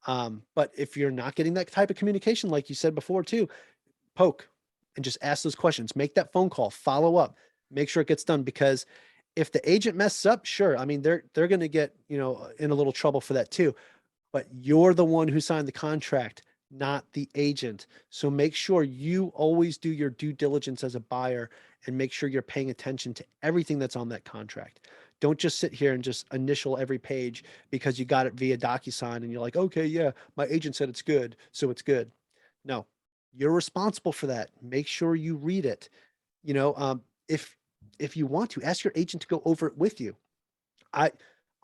But if you're not getting that type of communication, like you said before too, poke and just ask those questions, make that phone call, follow up, make sure it gets done. Because if the agent messes up, sure, I mean, they're going to get, in a little trouble for that too, but you're the one who signed the contract, not the agent. So make sure you always do your due diligence as a buyer and make sure you're paying attention to everything that's on that contract. Don't just sit here and just initial every page because you got it via DocuSign and you're like, okay, yeah, my agent said it's good, so it's good. No, you're responsible for that. Make sure you read it. You know, um, if if you want to, ask your agent to go over it with you. I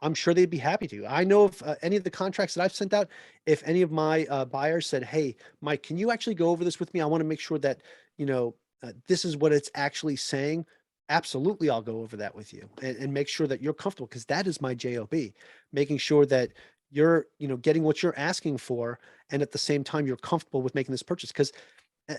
I'm sure they'd be happy to. I know if any of the contracts that I've sent out, if any of my buyers said, "Hey, Mike, can you actually go over this with me? I want to make sure that this is what it's actually saying." Absolutely, I'll go over that with you and make sure that you're comfortable, because that is my job, making sure that you're getting what you're asking for, and at the same time you're comfortable with making this purchase. Because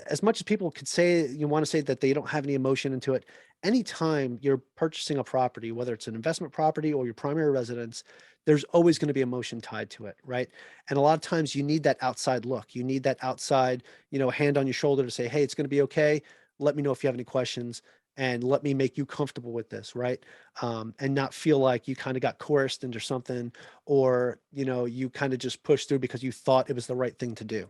as much as people could say, you want to say that they don't have any emotion into it, anytime you're purchasing a property, whether it's an investment property or your primary residence, there's always going to be emotion tied to it, right? And a lot of times you need that outside look. You need that outside, hand on your shoulder to say, hey, it's going to be okay. Let me know if you have any questions and let me make you comfortable with this, right? And not feel like you kind of got coerced into something, or, you kind of just pushed through because you thought it was the right thing to do.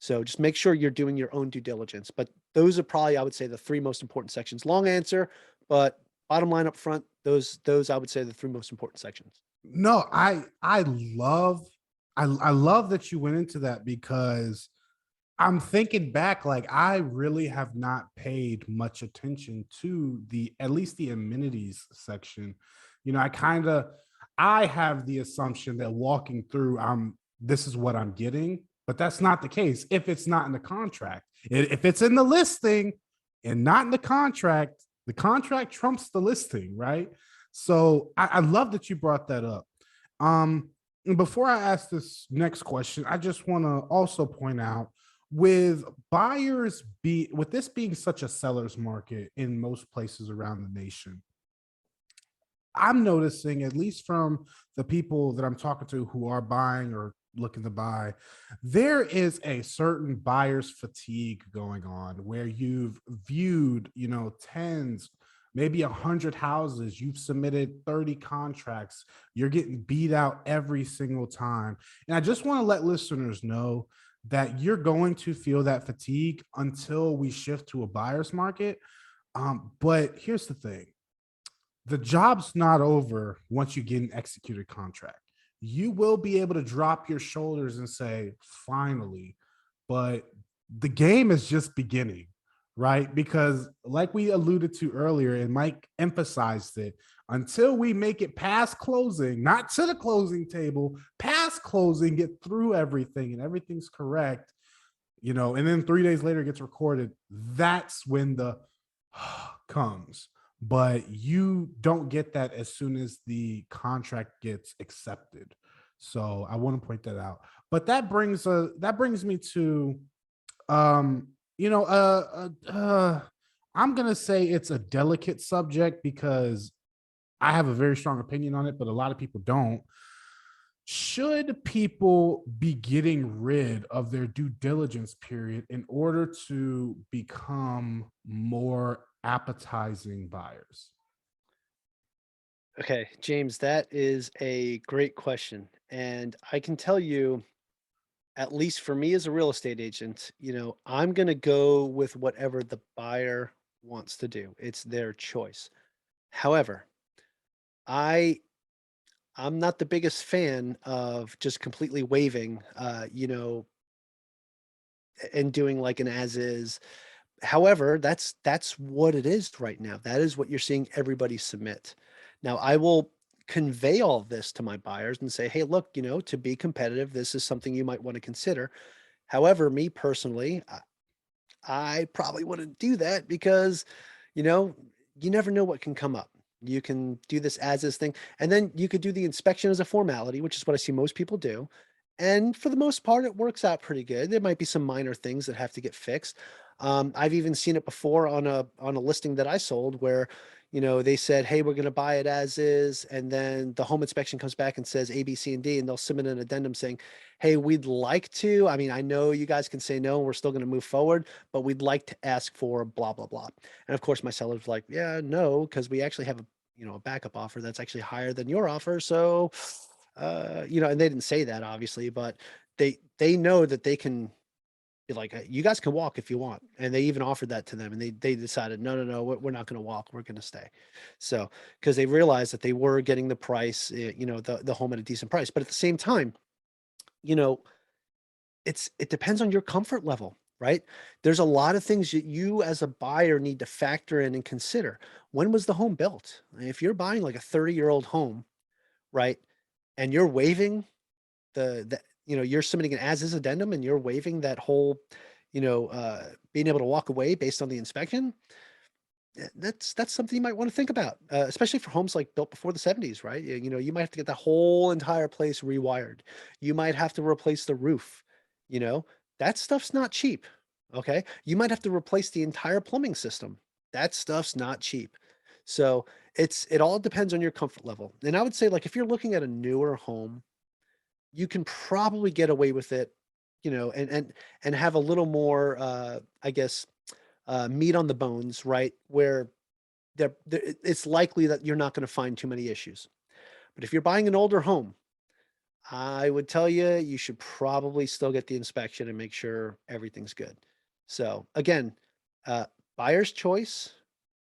So just make sure you're doing your own due diligence. But those are probably, I would say, the three most important sections. Long answer, but bottom line up front, those I would say are the three most important sections.
No, I love that you went into that because I'm thinking back, like I really have not paid much attention to the at least the amenities section. You know, I have the assumption that walking through, this is what I'm getting, but that's not the case if it's not in the contract. If it's in the listing and not in the contract trumps the listing, right? So I love that you brought that up. And before I ask this next question, I just want to also point out with with this being such a seller's market in most places around the nation, I'm noticing, at least from the people that I'm talking to who are buying or looking to buy, there is a certain buyer's fatigue going on where you've viewed, tens, maybe 100 houses, you've submitted 30 contracts, you're getting beat out every single time. And I just want to let listeners know that you're going to feel that fatigue until we shift to a buyer's market. But here's the thing, the job's not over once you get an executed contract. You will be able to drop your shoulders and say, finally, but the game is just beginning, right? Because, like we alluded to earlier, and Mike emphasized it, until we make it past closing, not to the closing table, past closing, get through everything and everything's correct, and then 3 days later it gets recorded, that's when the comes. But you don't get that as soon as the contract gets accepted. So I want to point that out. But that brings me to you know I'm gonna say it's a delicate subject because I have a very strong opinion on it, but a lot of people don't. Should people be getting rid of their due diligence period in order to become more appetizing buyers?
Okay, James, that is a great question. And I can tell you, at least for me as a real estate agent, I'm going to go with whatever the buyer wants to do. It's their choice. However, I I'm not the biggest fan of just completely waiving, and doing like an as is. However, that's what it is right now. That is what you're seeing everybody submit. Now, I will convey all this to my buyers and say, "Hey, look, to be competitive, this is something you might want to consider." However, me personally, I probably wouldn't do that because, you know, you never know what can come up. You can do this as is thing, and then you could do the inspection as a formality, which is what I see most people do. And for the most part, it works out pretty good. There might be some minor things that have to get fixed. I've even seen it before on a listing that I sold where, they said, "Hey, we're going to buy it as is," and then the home inspection comes back and says A, B, C, and D, and they'll submit an addendum saying, "Hey, we'd like to. I mean, I know you guys can say no, and we're still going to move forward, but we'd like to ask for blah blah blah." And of course, my seller's like, "Yeah, no, because we actually have a backup offer that's actually higher than your offer." So, and they didn't say that obviously, but they know that they can be like, "You guys can walk if you want," and they even offered that to them, and they decided, "No, no, no, we're not going to walk. We're going to stay." So, because they realized that they were getting the price, the home at a decent price, but at the same time, you know, it depends on your comfort level, right? There's a lot of things that you as a buyer need to factor in and consider. When was the home built? If you're buying like a 30-year-old home, right, and you're waiving you're submitting an as is addendum and you're waiving that whole, being able to walk away based on the inspection, that's something you might want to think about, especially for homes like built before the 70s, right? You might have to get the whole entire place rewired. You might have to replace the roof. You know, that stuff's not cheap. Okay. You might have to replace the entire plumbing system. That stuff's not cheap. So it all depends on your comfort level. And I would say, like, if you're looking at a newer home, you can probably get away with it, and have a little more, I guess, meat on the bones, right? Where it's likely that you're not going to find too many issues. But if you're buying an older home, I would tell you you should probably still get the inspection and make sure everything's good. So again, uh, buyer's choice,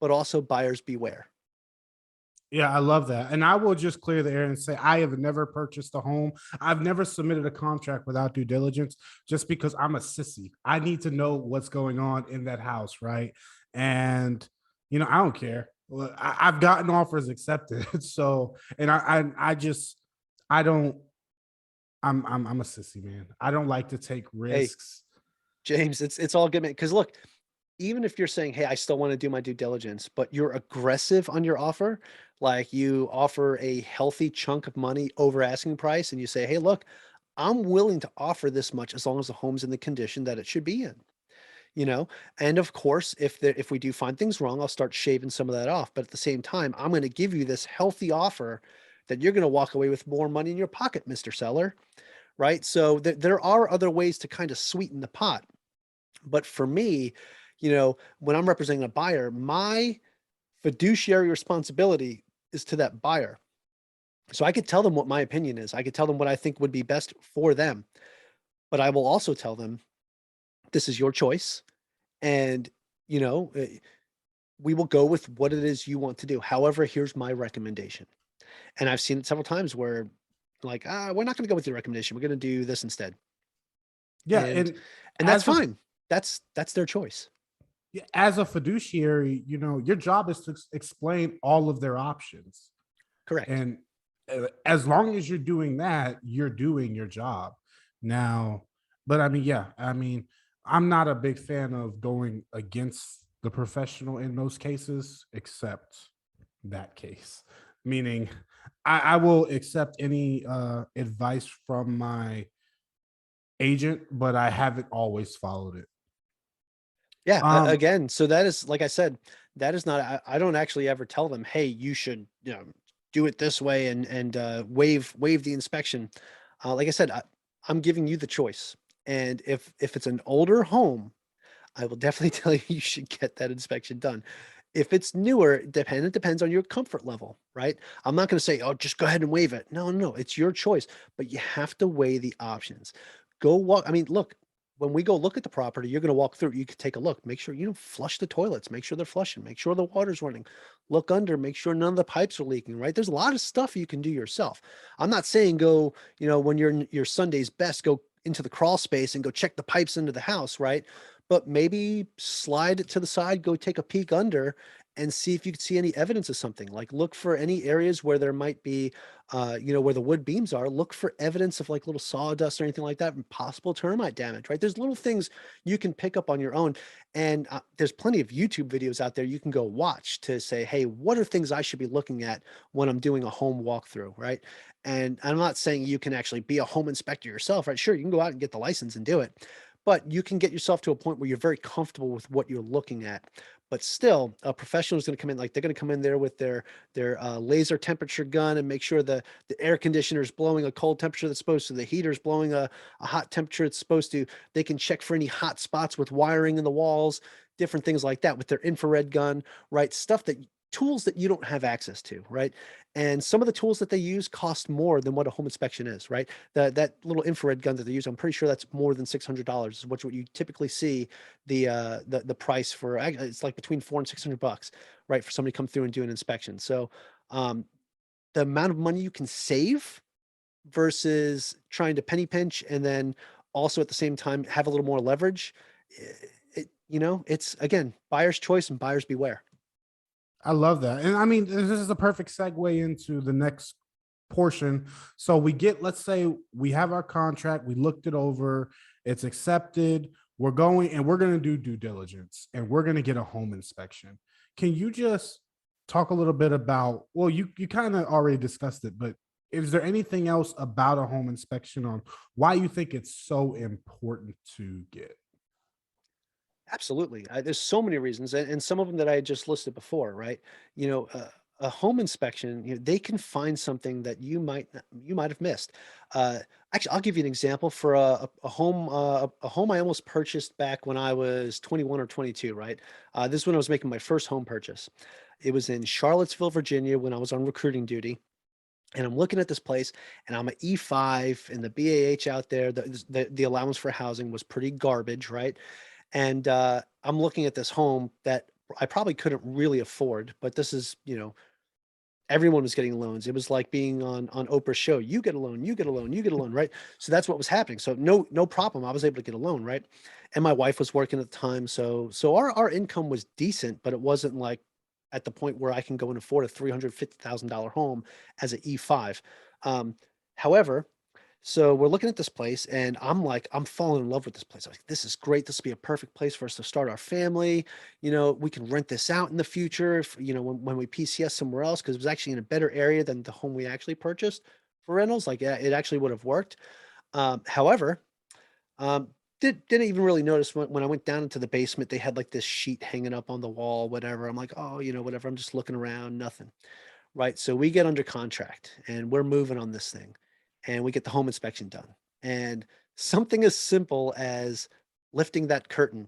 but also buyer's beware.
Yeah, I love that. And I will just clear the air and say I have never purchased a home. I've never submitted a contract without due diligence just because I'm a sissy. I need to know what's going on in that house, right? And I don't care. Well, I've gotten offers accepted. So, and I just I don't I'm a sissy, man. I don't like to take
Hey,
risks.
James, it's all good, man. Because look, even if you're saying, "Hey, I still want to do my due diligence," but you're aggressive on your offer, like you offer a healthy chunk of money over asking price, and you say, "Hey, look, I'm willing to offer this much as long as the home's in the condition that it should be in." You know, and of course, if we do find things wrong, I'll start shaving some of that off. But at the same time, I'm going to give you this healthy offer that you're going to walk away with more money in your pocket, Mr. Seller. Right. So there are other ways to kind of sweeten the pot. But for me, when I'm representing a buyer, my fiduciary responsibility is to that buyer. So I could tell them what my opinion is. I could tell them what I think would be best for them. But I will also tell them this is your choice. And, you know, eh, we will go with what it is you want to do. However, here's my recommendation. And I've seen it several times where, like, we're not going to go with your recommendation. We're going to do this instead.
Yeah,
And
and
and that's
as a
fine. That's their choice.
yeah, as a fiduciary, your job is to explain all of their options.
Correct.
And as long as you're doing that, you're doing your job. Now, but I mean, yeah, I mean, I'm not a big fan of going against the professional in most cases, except that case. Meaning, I will accept any advice from my agent, but I haven't always followed it.
Yeah,
Um,
again, so that is like I said, that is not I don't actually ever tell them, "Hey, you should, do it this way and waive the inspection." Like I said, I'm giving you the choice. And if it's an older home, I will definitely tell you you should get that inspection done. If it's newer, it depends on your comfort level, right? I'm not going to say, "Oh, just go ahead and waive it." No, no, no, it's your choice, but you have to weigh the options. Go walk. I mean, look, when we go look at the property, you're going to walk through. You can take a look. Make sure flush the toilets. Make sure they're flushing. Make sure the water's running. Look under. Make sure none of the pipes are leaking. Right? There's a lot of stuff you can do yourself. I'm not saying go. When you're in your Sunday's best, go into the crawl space and go check the pipes into the house. Right? But maybe slide it to the side. Go take a peek under and see if you can see any evidence of something. Like look for any areas where there might be where the wood beams are, look for evidence of like little sawdust or anything like that, and possible termite damage, right? There's little things you can pick up on your own. And there's plenty of YouTube videos out there you can go watch to say, hey, what are things I should be looking at when I'm doing a home walkthrough, right? And I'm not saying you can actually be a home inspector yourself, right? Sure, you can go out and get the license and do it, but you can get yourself to a point where you're very comfortable with what you're looking at. But still, a professional is going to come in, like they're going to come in there with their laser temperature gun and make sure the air conditioner is blowing a cold temperature that's supposed to, the heater is blowing a hot temperature it's supposed to. They can check for any hot spots with wiring in the walls, different things like that with their infrared gun, right? Tools that you don't have access to, right? And some of the tools that they use cost more than what a home inspection is, right? That little infrared gun that they use, I'm pretty sure that's more than $600 is what you typically see the price for. It's like between 400 and $600, right? For somebody to come through and do an inspection. So um, the amount of money you can save versus trying to penny pinch and then also at the same time have a little more leverage. It's again, buyer's choice and buyer's beware.
I love that. And I mean, this is a perfect segue into the next portion. So let's say we have our contract, we looked it over, it's accepted. We're going to do due diligence and we're going to get a home inspection. Can you just talk a little bit about, well, you kind of already discussed it, but is there anything else about a home inspection on why you think it's so important to get?
Absolutely. There's so many reasons, and some of them that I had just listed before, right? You know, a home inspection, they can find something that you might have missed. Uh, Actually, I'll give you an example for a home I almost purchased back when I was 21 or 22, right? This is when I was making my first home purchase. It was in Charlottesville, Virginia, when I was on recruiting duty. And I'm looking at this place, and I'm an E5, and the BAH out there, the allowance for housing was pretty garbage, right? And I'm looking at this home that I probably couldn't really afford, but this is, everyone was getting loans. It was like being on Oprah's show. You get a loan, you get a loan, you get a loan, right? So that's what was happening. So no problem. I was able to get a loan, right? And my wife was working at the time, so our income was decent, but it wasn't like at the point where I can go and afford a $350,000 home as an E5. Um, however, so we're looking at this place and I'm like, I'm falling in love with this place. I'm like, this is great. This would be a perfect place for us to start our family. You know, we can rent this out in the future, if, you know, when we PCS somewhere else, because it was actually in a better area than the home we actually purchased for rentals. Like, yeah, it actually would have worked. However, um, didn't even really notice when I went down into the basement, they had like this sheet hanging up on the wall, whatever. I'm like, oh, you know, whatever. I'm just looking around, nothing. Right. So we get under contract and we're moving on this thing and we get the home inspection done. And something as simple as lifting that curtain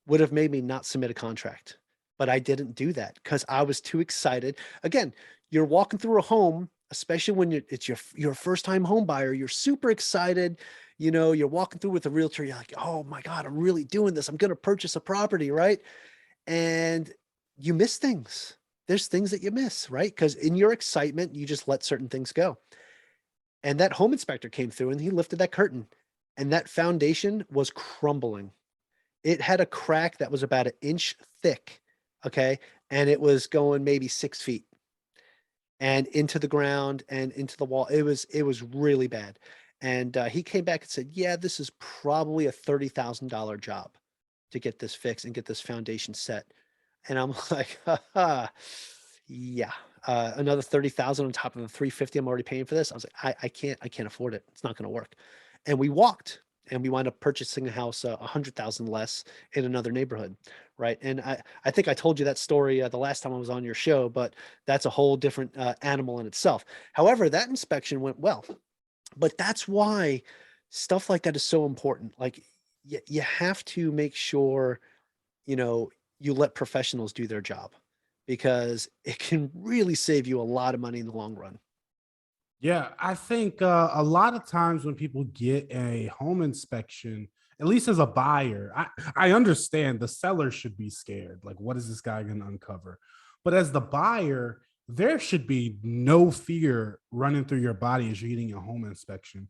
would have made me not submit a contract. But I didn't do that because I was too excited. Again, you're walking through a home, especially when it's your first time home buyer, you're super excited. You know, you're walking through with a realtor, you're like, oh my God, I'm really doing this. I'm going to purchase a property, right? And you miss things. There's things that you miss, right? Because in your excitement, you just let certain things go. And that home inspector came through and he lifted that curtain and that foundation was crumbling. It had a crack that was about an inch thick. Okay. And it was going maybe 6 feet and into the ground and into the wall. It was really bad. And he came back and said, yeah, this is probably a $30,000 job to get this fixed and get this foundation set. And I'm like, yeah, another 30,000 on top of the 350 I'm already paying for this. I was like, I can't afford it. It's not going to work. And we walked and we wound up purchasing a house 100,000 less in another neighborhood, right? And I think I told you that story the last time I was on your show, but that's a whole different animal in itself. However, that inspection went well, but that's why stuff like that is so important. Like you have to make sure, you know, you let professionals do their job because it can really save you a lot of money in the long run.
Yeah, I think a lot of times when people get a home inspection, at least as a buyer, I understand the seller should be scared. Like, what is this guy going to uncover? But as the buyer, there should be no fear running through your body as you're getting a home inspection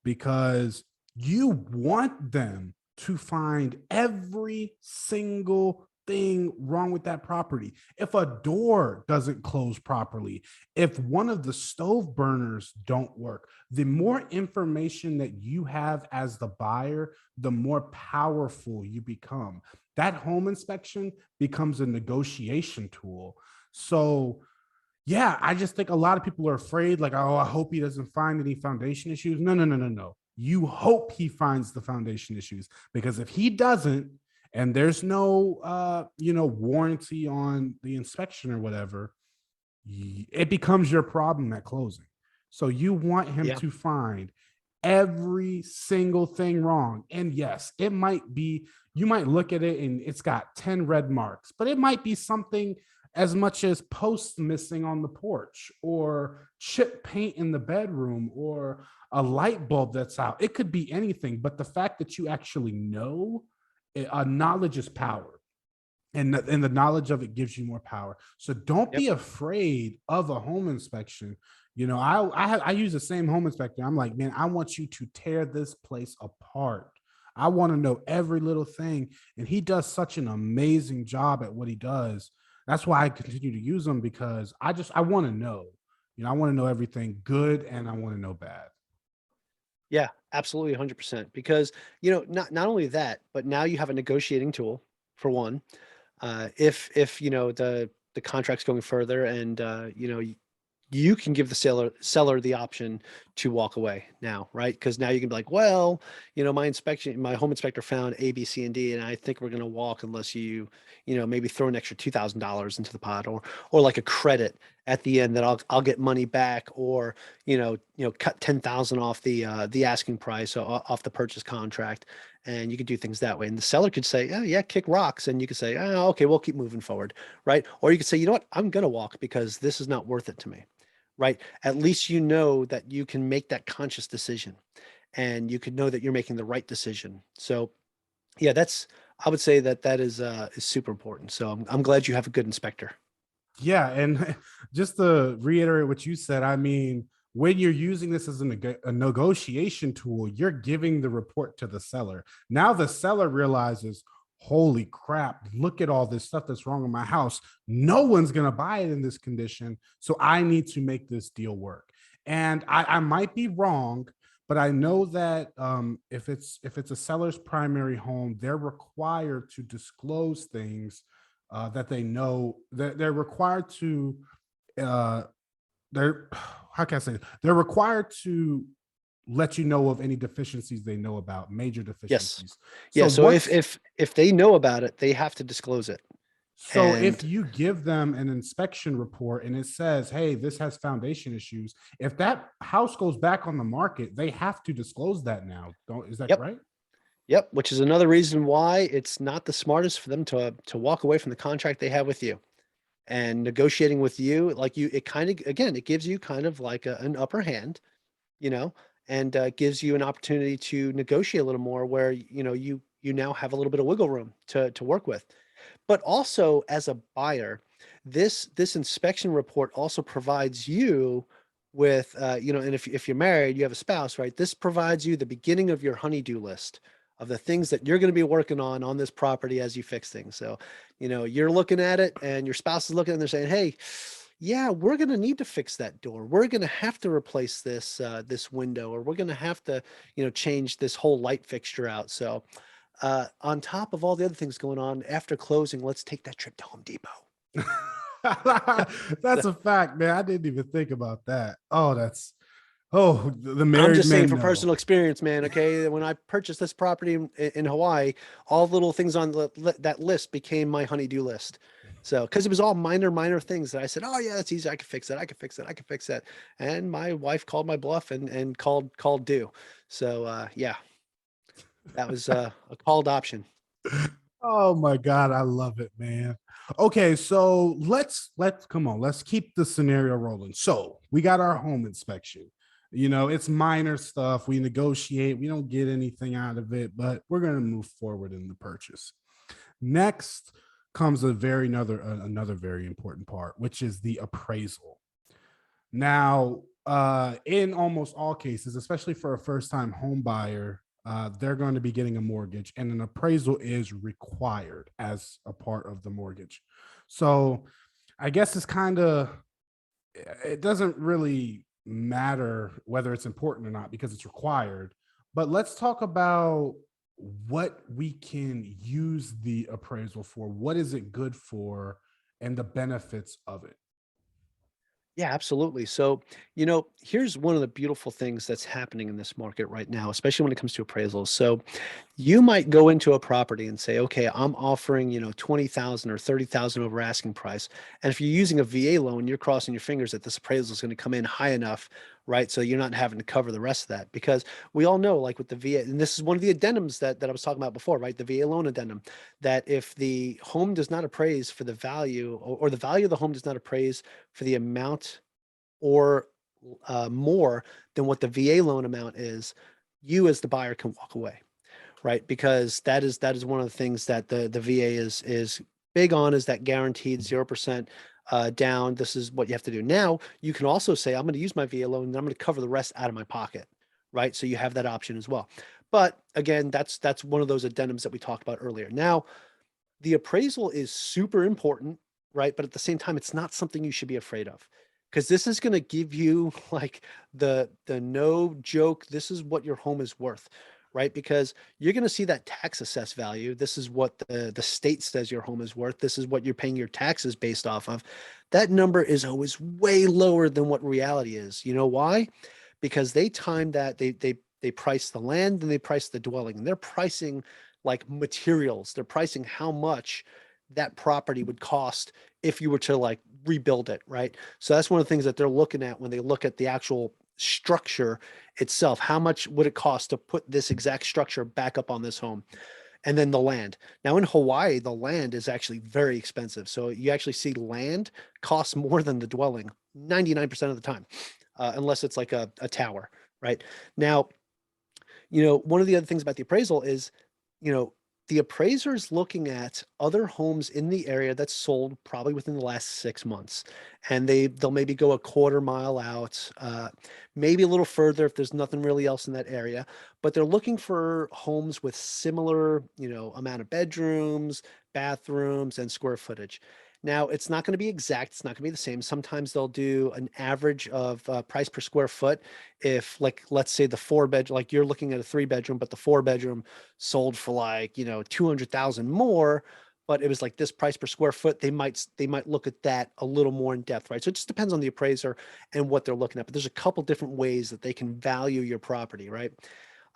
because you want them to find every single thing wrong with that property. If a door doesn't close properly, if one of the stove burners don't work, the more information that you have as the buyer, the more powerful you become. That home inspection becomes a negotiation tool. So, yeah, I just think a lot of people are afraid, like, oh, I hope he doesn't find any foundation issues. No, no, no, no, no. You hope he finds the foundation issues because if he doesn't, and there's no warranty on the inspection or whatever, it becomes your problem at closing. So you want him
Yeah.
to find every single thing wrong. And yes, it might be, you might look at it and it's got 10 red marks, but it might be something as much as posts missing on the porch or chip paint in the bedroom or a light bulb that's out. It could be anything, but the fact that you actually know, knowledge is power and the knowledge of it gives you more power. So don't
Yep.
be afraid of a home inspection. You know, I use the same home inspector. I'm like, man, I want you to tear this place apart. I want to know every little thing, and he does such an amazing job at what he does. That's why I continue to use him because I want to know. You know, I want to know everything good and I want to know bad.
Yeah, absolutely 100%. Because, you know, not only that, but now you have a negotiating tool for one. If you know the contract's going further and you know you can give the seller the option to walk away now, right? Because now you can be like, well, you know, my home inspector found A, B, C, and D, and I think we're going to walk unless you know, maybe throw an extra $2,000 into the pot, or like a credit at the end that I'll get money back, or cut 10,000 off the asking price, or off the purchase contract, and you could do things that way. And the seller could say, oh yeah, kick rocks, and you could say, oh, okay, we'll keep moving forward, right? Or you could say, you know what, I'm going to walk because this is not worth it to me, right? At least you know that you can make that conscious decision and you can know that you're making the right decision. So yeah, I would say that is super important. So I'm glad you have a good inspector.
Yeah, and just to reiterate what you said, I mean, when you're using this as a negotiation tool, you're giving the report to the seller. Now the seller realizes, holy crap, look at all this stuff that's wrong with my house. No one's going to buy it in this condition. So I need to make this deal work. And I might be wrong, but I know that if it's a seller's primary home, they're required to disclose things that they know that they're required to uh they're how can I say they're required to let you know of any deficiencies they know about, major
Yes.
deficiencies.
Yeah.
So
So if
once
if if they know about it, they have to disclose it.
so if
And
you give them an inspection report and it says, hey, this has foundation issues, if that house goes back on the market, they have to disclose that now. Don't Is that
yep,
right?
yep, which is another reason why it's not the smartest for them to walk away from the contract they have with you. And negotiating with you, like you, it kind of, again, it gives you kind of like an upper hand, you know, and gives you an opportunity to negotiate a little more where, you now have a little bit of wiggle room to work with. But also as a buyer, this inspection report also provides you with, and if you're married, you have a spouse, right? This provides you the beginning of your honeydew list of the things that you're going to be working on this property as you fix things. So, you're looking at it and your spouse is looking and they're saying, hey, yeah, we're going to need to fix that door. We're going to have to replace this window, or we're going to have to, change this whole light fixture out. So, on top of all the other things going on after closing, let's take that trip to Home Depot.
That's a fact, man. I didn't even think about that. Oh, the
I'm
married
just saying
men
from
know.
personal experience, man. Okay, when I purchased this property in Hawaii, all the little things on that list became my honeydew list. So, because it was all minor things that I said, oh yeah, that's easy. I can fix it. I can fix it. I can fix that. And my wife called my bluff and called due. So, yeah, that was a called option.
Oh my God, I love it, man. Okay, so let's come on, let's keep the scenario rolling. So we got our home inspection. It's minor stuff. We negotiate, we don't get anything out of it, but we're gonna move forward in the purchase. Next comes another very important part, which is the appraisal. Now, in almost all cases, especially for a first-time home buyer, they're going to be getting a mortgage, and an appraisal is required as a part of the mortgage. So, I guess it doesn't really matter whether it's important or not because it's required. But let's talk about what we can use the appraisal for. What is it good for, and the benefits of it?
Yeah, absolutely. So, here's one of the beautiful things that's happening in this market right now, especially when it comes to appraisals. So, you might go into a property and say, okay, I'm offering, 20,000 or 30,000 over asking price. And if you're using a VA loan, you're crossing your fingers that this appraisal is going to come in high enough, right? So you're not having to cover the rest of that, because we all know, like with the VA, and this is one of the addendums that I was talking about before, right? The VA loan addendum, that if the home does not appraise for the value, or the value of the home does not appraise for the amount or more than what the VA loan amount is, you as the buyer can walk away, right? Because that is one of the things that the VA is big on, is that guaranteed 0% down. This is what you have to do. Now you can also say, I'm going to use my VA loan and I'm going to cover the rest out of my pocket, right? So you have that option as well. But again, that's one of those addendums that we talked about earlier. Now, the appraisal is super important, right? But at the same time, it's not something you should be afraid of, because this is going to give you like the no joke, this is what your home is worth, right? Because you're going to see that tax assessed value. This is what the state says your home is worth. This is what you're paying your taxes based off of. That number is always way lower than what reality is. You know why? Because they time that they price the land and they price the dwelling, and they're pricing like materials. They're pricing how much that property would cost if you were to like rebuild it, right? So that's one of the things that they're looking at when they look at the actual structure itself. How much would it cost to put this exact structure back up on this home? And then the land. Now in Hawaii, the land is actually very expensive. So you actually see land costs more than the dwelling 99% of the time, unless it's like a tower, right? Now, one of the other things about the appraisal is, you know, the appraiser is looking at other homes in the area that's sold probably within the last 6 months. And they'll maybe go a quarter mile out, maybe a little further if there's nothing really else in that area, but they're looking for homes with similar, amount of bedrooms, bathrooms, and square footage. Now, it's not going to be exact. It's not going to be the same. Sometimes they'll do an average of price per square foot. If, like, let's say the 4 bedroom, like you're looking at a 3 bedroom, but the 4 bedroom sold for like, 200,000 more, but it was like this price per square foot, they might look at that a little more in depth, right? So it just depends on the appraiser and what they're looking at. But there's a couple different ways that they can value your property, right?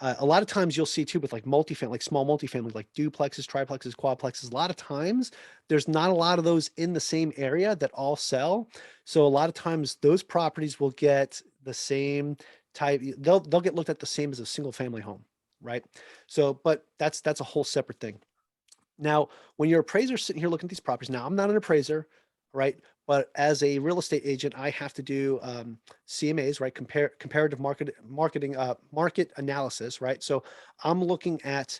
A lot of times you'll see too with like multifamily, like small multifamily, like duplexes, triplexes, quadplexes. A lot of times there's not a lot of those in the same area that all sell. So a lot of times those properties will get the same type. They'll get looked at the same as a single family home, right? So, but that's a whole separate thing. Now, when your appraiser sitting here looking at these properties, now I'm not an appraiser, right? But as a real estate agent, I have to do CMAs, right? Comparative market analysis, right? So I'm looking at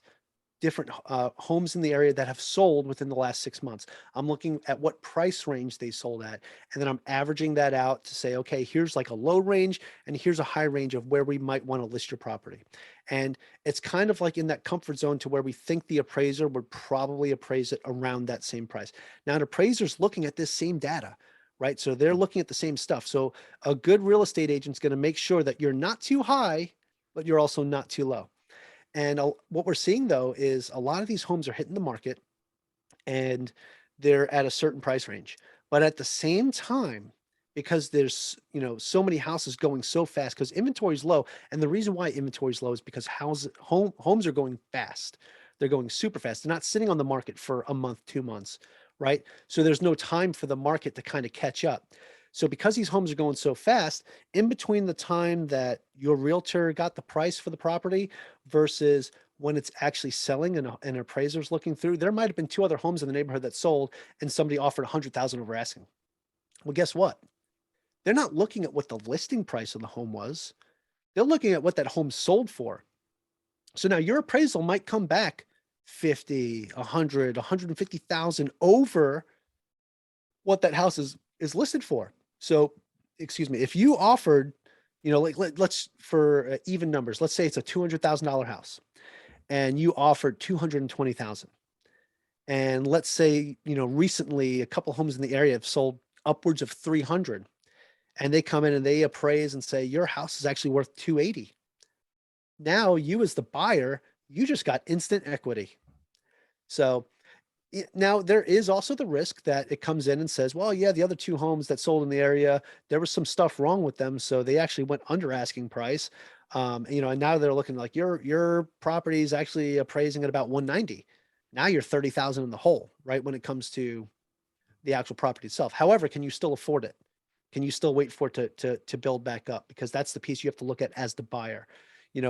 different homes in the area that have sold within the last 6 months. I'm looking at what price range they sold at, and then I'm averaging that out to say, okay, here's like a low range and here's a high range of where we might want to list your property. And it's kind of like in that comfort zone to where we think the appraiser would probably appraise it around that same price. Now, an appraiser's looking at this same data, right? So they're looking at the same stuff. So a good real estate agent's going to make sure that you're not too high, but you're also not too low. And what we're seeing though is a lot of these homes are hitting the market and they're at a certain price range. But at the same time, because there's, so many houses going so fast because inventory is low. And the reason why inventory is low is because homes are going fast. They're going super fast. They're not sitting on the market for a month, 2 months, right? So there's no time for the market to kind of catch up. So because these homes are going so fast, in between the time that your realtor got the price for the property versus when it's actually selling and an appraiser's looking through, there might have been two other homes in the neighborhood that sold and somebody offered 100,000 over asking. Well, guess what? They're not looking at what the listing price of the home was. They're looking at what that home sold for. So now your appraisal might come back 50, 100, 150,000 over what that house is listed for. So, excuse me, if you offered, like let's for even numbers, let's say it's a $200,000 house and you offered 220,000. And let's say, recently a couple homes in the area have sold upwards of 300 and they come in and they appraise and say, your house is actually worth 280. Now you as the buyer, you just got instant equity. So now there is also the risk that it comes in and says, well, yeah, the other two homes that sold in the area, there was some stuff wrong with them. So they actually went under asking price. And now they're looking like your property is actually appraising at about 190. Now you're 30,000 in the hole, right? When it comes to the actual property itself. However, can you still afford it? Can you still wait for it to build back up? Because that's the piece you have to look at as the buyer.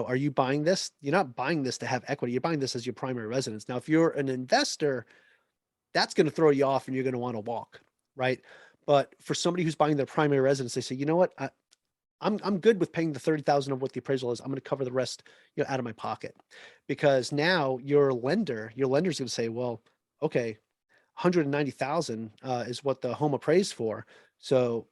Are you buying this? You're not buying this to have equity. You're buying this as your primary residence. Now, if you're an investor, that's going to throw you off and you're going to want to walk, right? But for somebody who's buying their primary residence, they say, you know what? I'm good with paying the 30,000 of what the appraisal is. I'm going to cover the rest, out of my pocket, because now your lender's going to say, well, okay, 190,000 is what the home appraised for. So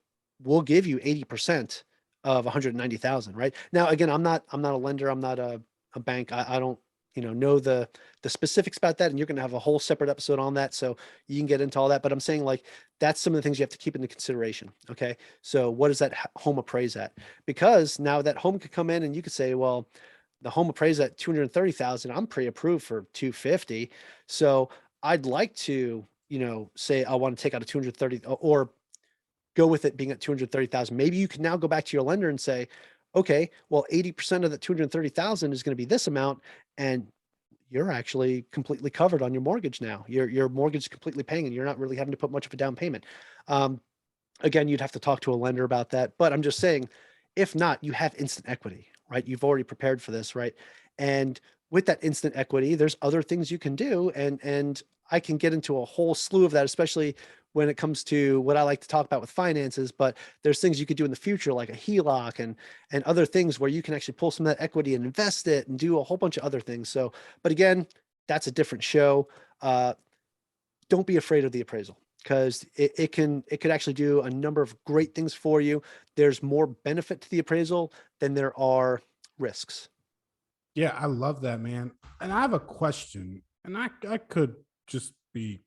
we'll give you 80% of 190,000, right? Now, again, I'm not a lender. I'm not a bank. I don't, know the specifics about that. And you're going to have a whole separate episode on that. So you can get into all that, but I'm saying like, that's some of the things you have to keep into consideration. Okay. So what does that home appraise at? Because now that home could come in and you could say, well, the home appraised at 230,000, I'm pre-approved for 250. So I'd like to, say I want to take out a 230 or go with it being at 230,000. Maybe you can now go back to your lender and say, okay, well, 80% of the 230,000 is going to be this amount. And you're actually completely covered on your mortgage now. Your mortgage is completely paying and you're not really having to put much of a down payment. Again, you'd have to talk to a lender about that, but I'm just saying, if not, you have instant equity, right? You've already prepared for this, right? And with that instant equity, there's other things you can do. And I can get into a whole slew of that, especially when it comes to what I like to talk about with finances, but there's things you could do in the future, like a HELOC and other things where you can actually pull some of that equity and invest it and do a whole bunch of other things. So, but again, that's a different show. Don't be afraid of the appraisal, because it could actually do a number of great things for you. There's more benefit to the appraisal than there are risks.
Yeah, I love that, man. And I have a question, and I could just be,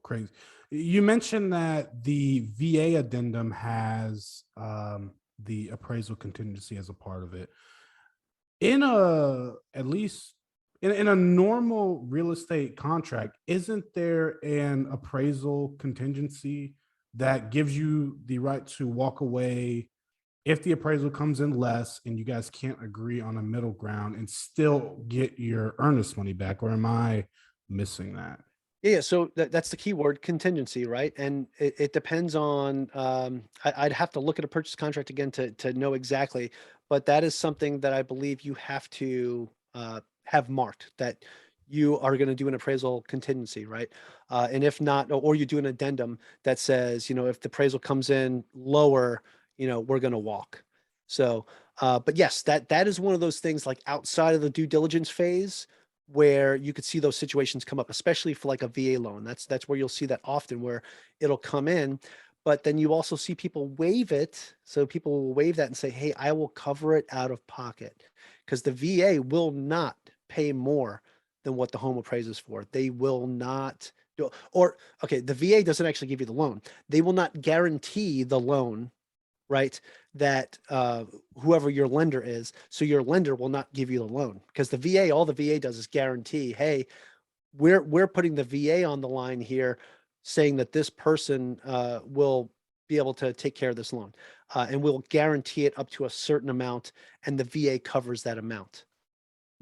crazy. You mentioned that the VA addendum has the appraisal contingency as a part of it. In a at least in a normal real estate contract, isn't there an appraisal contingency that gives you the right to walk away if the appraisal comes in less and you guys can't agree on a middle ground and still get your earnest money back? Or am I missing that?
Yeah, so that's the key word, contingency, right? And it depends on, I'd have to look at a purchase contract again to know exactly, but that is something that I believe you have to have marked, that you are going to do an appraisal contingency, right? And if not, or you do an addendum that says, if the appraisal comes in lower, we're going to walk. So, but yes, that is one of those things, like outside of the due diligence phase, where you could see those situations come up, especially for like a VA loan. That's where you'll see that often, where it'll come in, but then you also see people waive it. So people will waive that and say, "Hey, I will cover it out of pocket," because the VA will not pay more than what the home appraises for. They will not do, or okay, the VA doesn't actually give you the loan. They will not guarantee the loan, right? That whoever your lender is, so your lender will not give you the loan, because the VA, all the VA does is guarantee, hey, we're putting the VA on the line here, saying that this person will be able to take care of this loan, and we'll guarantee it up to a certain amount, and the VA covers that amount.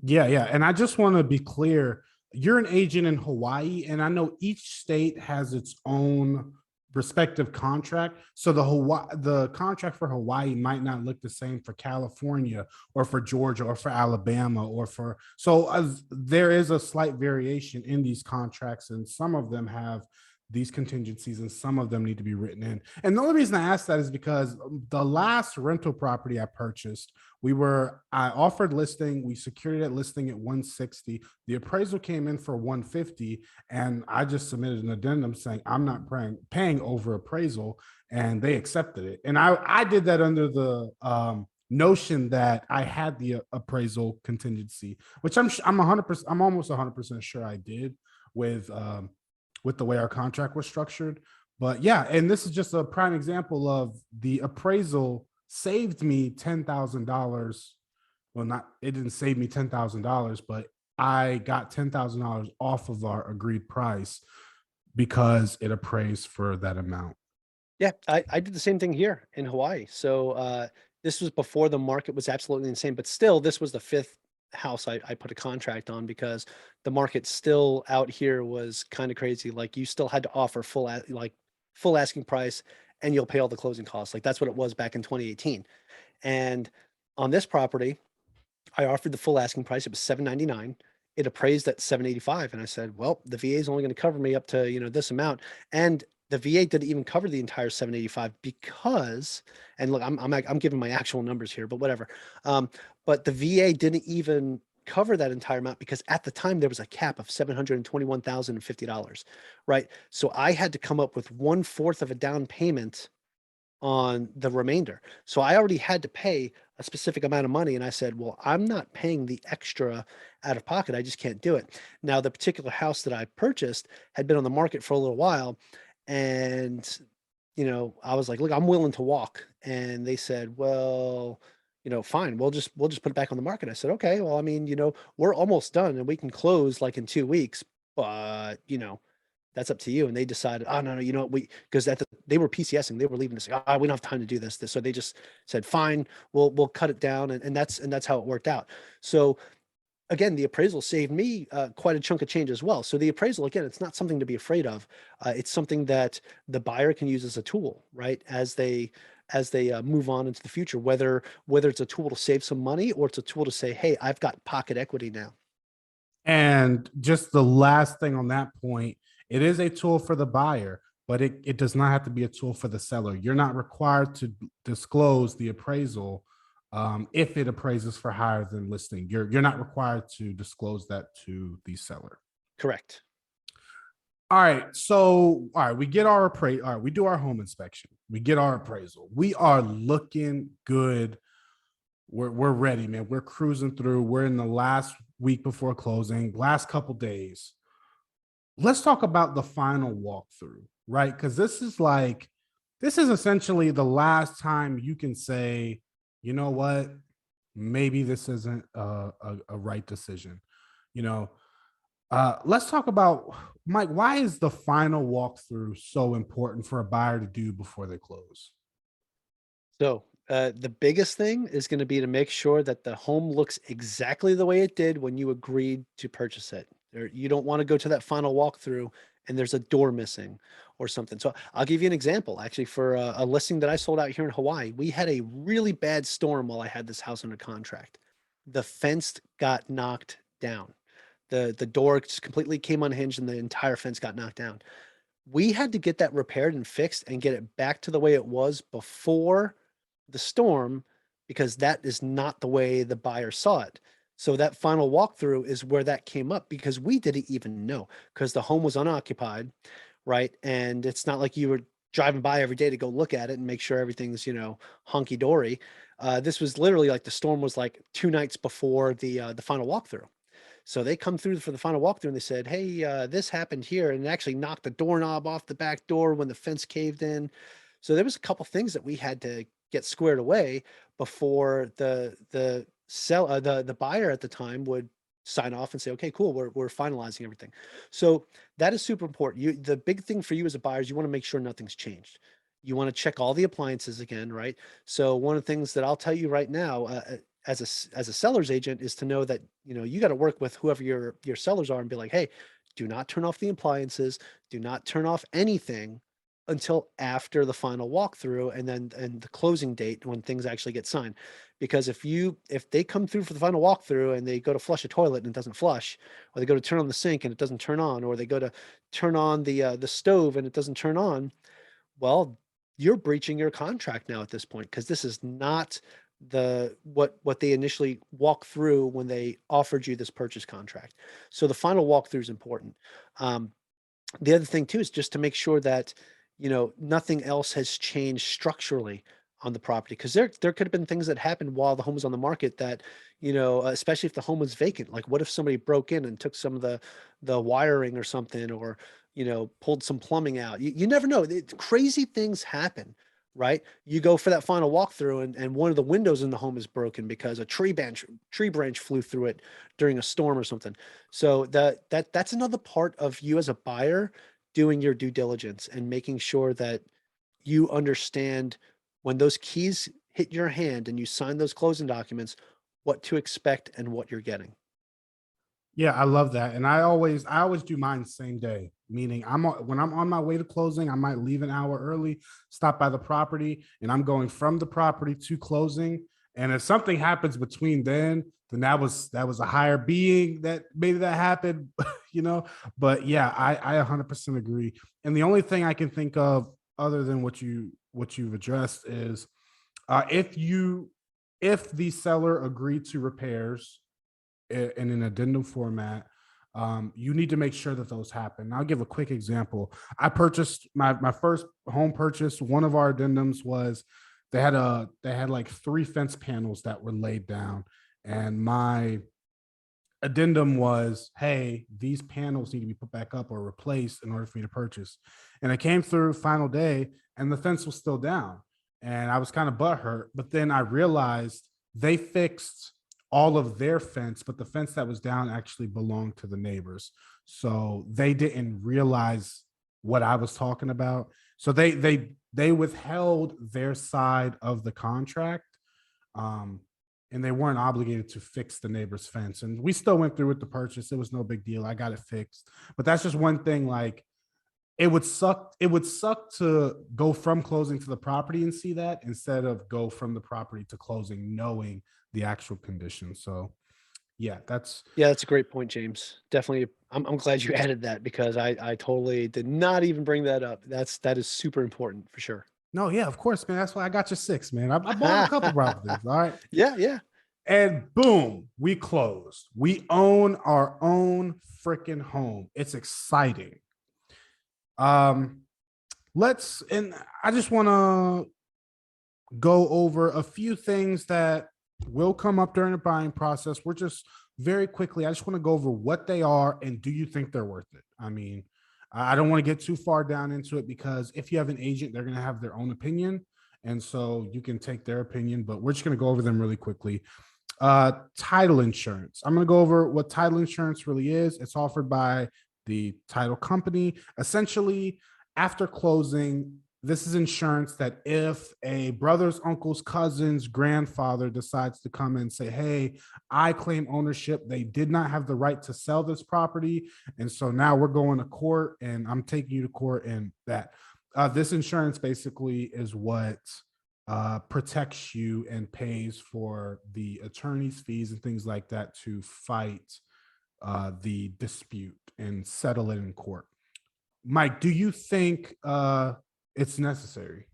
Yeah, yeah. And I just want to be clear, you're an agent in Hawaii, and I know each state has its own respective contract. So the contract for Hawaii might not look the same for California or for Georgia or for Alabama or for there is a slight variation in these contracts, and some of them have these contingencies and some of them need to be written in. And the only reason I asked that is because the last rental property I purchased, I offered listing, we secured it at listing at 160. The appraisal came in for 150, and I just submitted an addendum saying I'm not paying over appraisal, and they accepted it. And I did that under the notion that I had the appraisal contingency, which I'm 100%, I'm almost 100% sure I did with the way our contract was structured. But yeah, and this is just a prime example of the appraisal saved me $10,000. Well, not it didn't save me $10,000, but I got $10,000 off of our agreed price because it appraised for that amount.
Yeah, I did the same thing here in Hawaii. So this was before the market was absolutely insane, but still, this was the fifth house I put a contract on, because the market still out here was kind of crazy. Like, you still had to offer full asking price, and you'll pay all the closing costs. Like, that's what it was back in 2018. And on this property, I offered the full asking price. It was 799. It appraised at 785, and I said, "Well, the VA is only going to cover me up to, this amount." And the VA didn't even cover the entire 785, because, and look, I'm giving my actual numbers here, but whatever. Um, but the VA didn't even cover that entire amount, because at the time there was a cap of $721,050, right? So I had to come up with 1/4 of a down payment on the remainder. So I already had to pay a specific amount of money. And I said, well, I'm not paying the extra out of pocket. I just can't do it. Now, the particular house that I purchased had been on the market for a little while. And, I was like, look, I'm willing to walk. And they said, well, fine, we'll just put it back on the market. I said, okay, well, I mean, we're almost done and we can close like in 2 weeks, but, that's up to you. And they decided, oh, no, no, because they were PCSing, they were leaving this, oh, we don't have time to do this. So they just said, fine, we'll cut it down. And that's how it worked out. So again, the appraisal saved me quite a chunk of change as well. So the appraisal, again, it's not something to be afraid of. It's something that the buyer can use as a tool, right? As they move on into the future, whether it's a tool to save some money, or it's a tool to say, hey, I've got pocket equity now.
And just the last thing on that point, it is a tool for the buyer, but it does not have to be a tool for the seller. You're not required to disclose the appraisal if it appraises for higher than listing. You're not required to disclose that to the seller.
Correct.
All right. So, all right, we get our appraisal. All right, we do our home inspection. We get our appraisal. We are looking good. We're ready, man. We're cruising through. We're in the last week before closing, last couple days. Let's talk about the final walkthrough, right? Because this is essentially the last time you can say, you know what, maybe this isn't a right decision. You know, let's talk about, Mike. Why is the final walkthrough so important for a buyer to do before they close?
So the biggest thing is going to be to make sure that the home looks exactly the way it did when you agreed to purchase it. You don't want to go to that final walkthrough and there's a door missing or something. So I'll give you an example. Actually, for a listing that I sold out here in Hawaii, we had a really bad storm while I had this house under contract. The fence got knocked down. The door just completely came unhinged and the entire fence got knocked down. We had to get that repaired and fixed and get it back to the way it was before the storm, because that is not the way the buyer saw it. So that final walkthrough is where that came up, because we didn't even know, because the home was unoccupied, right? And it's not like you were driving by every day to go look at it and make sure everything's, hunky dory. This was literally like the storm was like 2 nights before the final walkthrough. So they come through for the final walkthrough and they said, "Hey, this happened here," and it actually knocked the doorknob off the back door when the fence caved in. So there was a couple things that we had to get squared away before the buyer at the time would sign off and say, "Okay, cool, we're finalizing everything." So that is super important. The big thing for you as a buyer is you want to make sure nothing's changed. You want to check all the appliances again, right? So one of the things that I'll tell you right now, as a seller's agent, is to know that you got to work with whoever your sellers are and be like, "Hey, do not turn off the appliances, do not turn off anything until after the final walkthrough and the closing date when things actually get signed." Because if they come through for the final walkthrough and they go to flush a toilet and it doesn't flush, or they go to turn on the sink and it doesn't turn on, or they go to turn on the stove and it doesn't turn on, well, you're breaching your contract now at this point, because this is not what they initially walked through when they offered you this purchase contract. So the final walkthrough is important. Um, the other thing too is just to make sure that nothing else has changed structurally on the property, because there could have been things that happened while the home was on the market that especially if the home was vacant. Like, what if somebody broke in and took some of the wiring or something, or pulled some plumbing out? You never know. Crazy things happen, right? You go for that final walkthrough and one of the windows in the home is broken because a tree branch flew through it during a storm or something. So that's another part of you as a buyer doing your due diligence and making sure that you understand when those keys hit your hand and you sign those closing documents, what to expect and what you're getting.
Yeah, I love that. And I always do mine same day. Meaning when I'm on my way to closing, I might leave an hour early, stop by the property, and I'm going from the property to closing. And if something happens between then that was a higher being that made that happen, you know. But yeah, I 100% agree. And the only thing I can think of other than what you've addressed is if the seller agreed to repairs in an addendum format, you need to make sure that those happen. I'll give a quick example. I purchased my first home purchase. One of our addendums was they had like 3 fence panels that were laid down, and my addendum was, hey, these panels need to be put back up or replaced in order for me to purchase. And I came through final day and the fence was still down. And I was kind of butthurt. But then I realized they fixed all of their fence, but the fence that was down actually belonged to the neighbors. So they didn't realize what I was talking about. So they withheld their side of the contract. Um, and they weren't obligated to fix the neighbor's fence. And we still went through with the purchase. It was no big deal. I got it fixed. But that's just one thing. Like, it would suck. It would suck to go from closing to the property and see that instead of go from the property to closing, knowing the actual condition. So yeah, that's
Yeah, that's a great point, James. Definitely. I'm glad you added that, because I totally did not even bring that up. That is super important for sure.
no, yeah, of course, man. That's why I got you 6, man. I bought a couple properties. All right.
Yeah, yeah.
And boom, we closed. We own our own freaking home. It's exciting. Um, and I just want to go over a few things that will come up during the buying process. We're just very quickly, I just want to go over what they are and do you think they're worth it? I mean, I don't want to get too far down into it because if you have an agent, they're going to have their own opinion. And so you can take their opinion, but we're just going to go over them really quickly. Title insurance. I'm going to go over what title insurance really is. It's offered by the title company. Essentially, after closing, this is insurance that if a brother's, uncle's, cousin's grandfather decides to come and say, hey, I claim ownership, they did not have the right to sell this property. And so now we're going to court and I'm taking you to court. And that this insurance basically is what protects you and pays for the attorney's fees and things like that to fight the dispute and settle it in court. Mike, do you think it's necessary?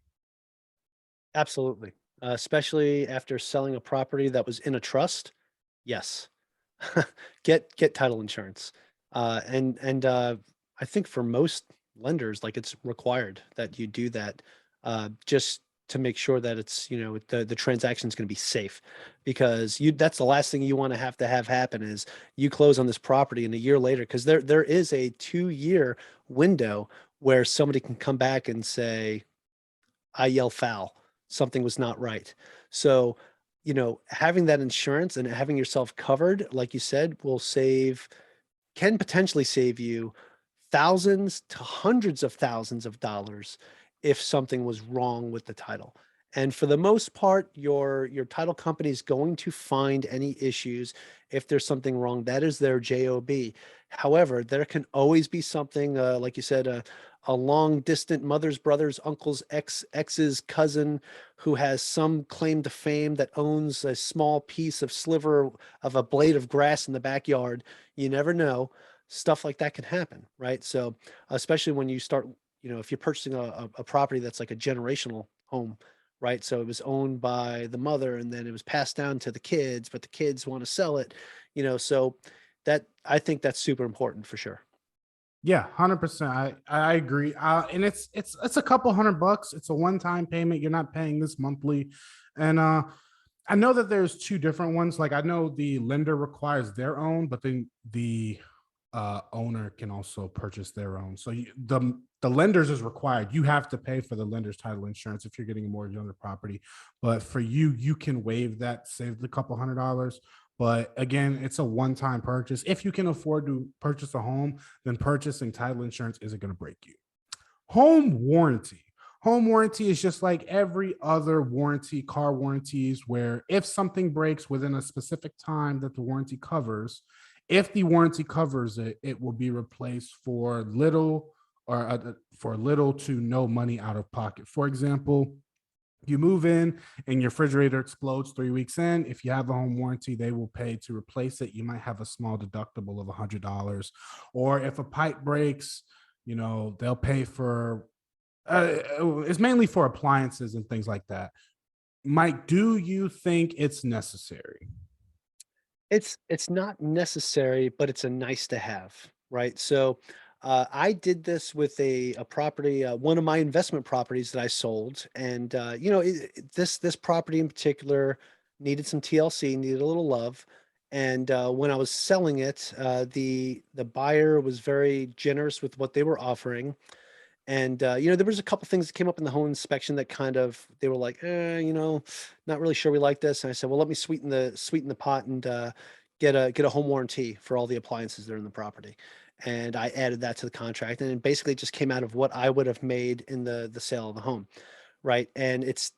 Absolutely. Especially after selling a property that was in a trust. Yes. Get title insurance. And I think for most lenders, like it's required that you do that, just to make sure that it's, the transaction is going to be safe, because that's the last thing you want to have happen is you close on this property and a year later, because there is a 2-year window where somebody can come back and say, I yell foul. Something was not right. So, having that insurance and having yourself covered, like you said, can potentially save you thousands to hundreds of thousands of dollars if something was wrong with the title. And for the most part, your title company is going to find any issues if there's something wrong. That is their job. However, there can always be something, like you said, a long distant mother's brother's uncle's ex's cousin who has some claim to fame that owns a small piece of sliver of a blade of grass in the backyard. You never know. Stuff like that can happen, right? So especially when you start, if you're purchasing a property that's like a generational home, right? So it was owned by the mother and then it was passed down to the kids, but the kids want to sell it, so that I think that's super important for sure.
Yeah, 100%. I agree. And it's a couple $100. It's a one-time payment. You're not paying this monthly. And I know that there's two different ones. Like I know the lender requires their own, but then the owner can also purchase their own. So the lenders is required. You have to pay for the lender's title insurance if you're getting a mortgage on the property. But for you, you can waive that, save the couple $100. But again, it's a one-time purchase. If you can afford to purchase a home, then purchasing title insurance isn't going to break you. Home warranty. Home warranty is just like every other warranty, car warranties, where if something breaks within a specific time that the warranty covers, if the warranty covers it, it will be replaced for little to no money out of pocket. For example, you move in and your refrigerator explodes 3 weeks in. If you have a home warranty, they will pay to replace it. You might have a small deductible of $100. Or if a pipe breaks, they'll pay for it's mainly for appliances and things like that. Mike, do you think it's necessary?
It's not necessary, but it's a nice to have, right? So I did this with a property, one of my investment properties that I sold, and this property in particular needed some TLC, needed a little love. And when I was selling it, the buyer was very generous with what they were offering. And, there was a couple things that came up in the home inspection that kind of they were like, not really sure we like this. And I said, well, let me sweeten the pot and get a home warranty for all the appliances that are in the property. And I added that to the contract. And it basically just came out of what I would have made in the sale of the home. Right. And it's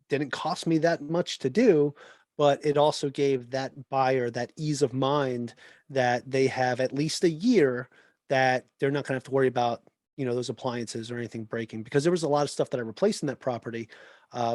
didn't cost me that much to do, but it also gave that buyer that ease of mind that they have at least a year that they're not gonna have to worry about, those appliances or anything breaking, because there was a lot of stuff that I replaced in that property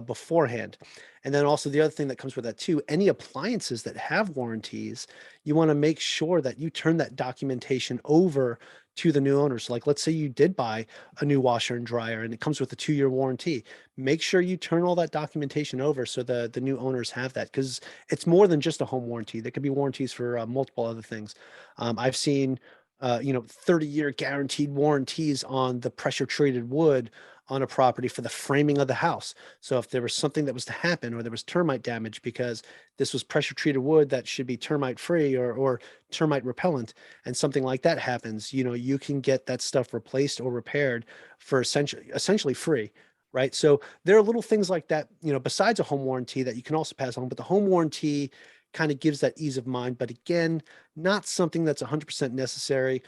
beforehand. And then also the other thing that comes with that too, any appliances that have warranties, you want to make sure that you turn that documentation over to the new owners. Like, let's say you did buy a new washer and dryer and it comes with a 2-year warranty. Make sure you turn all that documentation over so the new owners have that, because it's more than just a home warranty. There could be warranties for multiple other things. I've seen 30-year guaranteed warranties on the pressure treated wood on a property for the framing of the house. So if there was something that was to happen, or there was termite damage because this was pressure treated wood that should be termite free or termite repellent, and something like that happens, you can get that stuff replaced or repaired for essentially free. Right. So there are little things like that, besides a home warranty, that you can also pass on, but the home warranty kind of gives that ease of mind. But again, not something that's 100% necessary.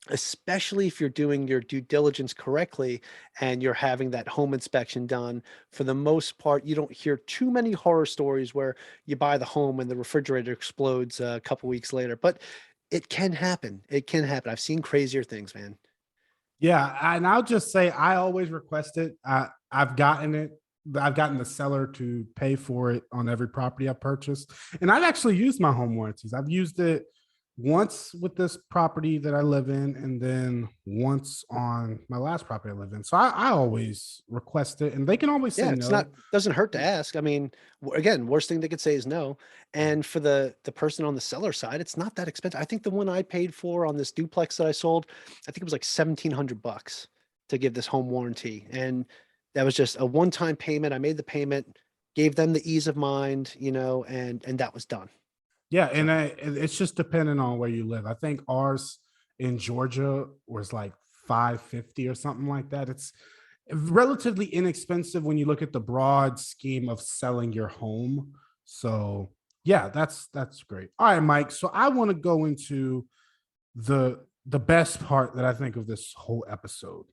Especially if you're doing your due diligence correctly and you're having that home inspection done. For the most part, you don't hear too many horror stories where you buy the home and the refrigerator explodes a couple weeks later, but it can happen. It can happen. I've seen crazier things, man.
Yeah, and I'll just say I always request it. I've gotten it. I've gotten the seller to pay for it on every property I purchased, and I've actually used my home warranties. I've used it once with this property that I live in, and then once on my last property I live in. So I always request it, and they can always say
Yeah, it's not
no.
doesn't hurt to ask. I mean, again, worst thing they could say is no. And for the person on the seller side, it's not that expensive. I think the one I paid for on this duplex that I sold, I think it was like $1,700 to give this home warranty. And that was just a one-time payment. I made the payment, gave them the ease of mind, and that was done.
Yeah,
So
and it's just depending on where you live. I think ours in Georgia was like 550 or something like that. It's relatively inexpensive when you look at the broad scheme of selling your home. So yeah, that's great. All right, Mike. So I want to go into the best part that I think of this whole episode.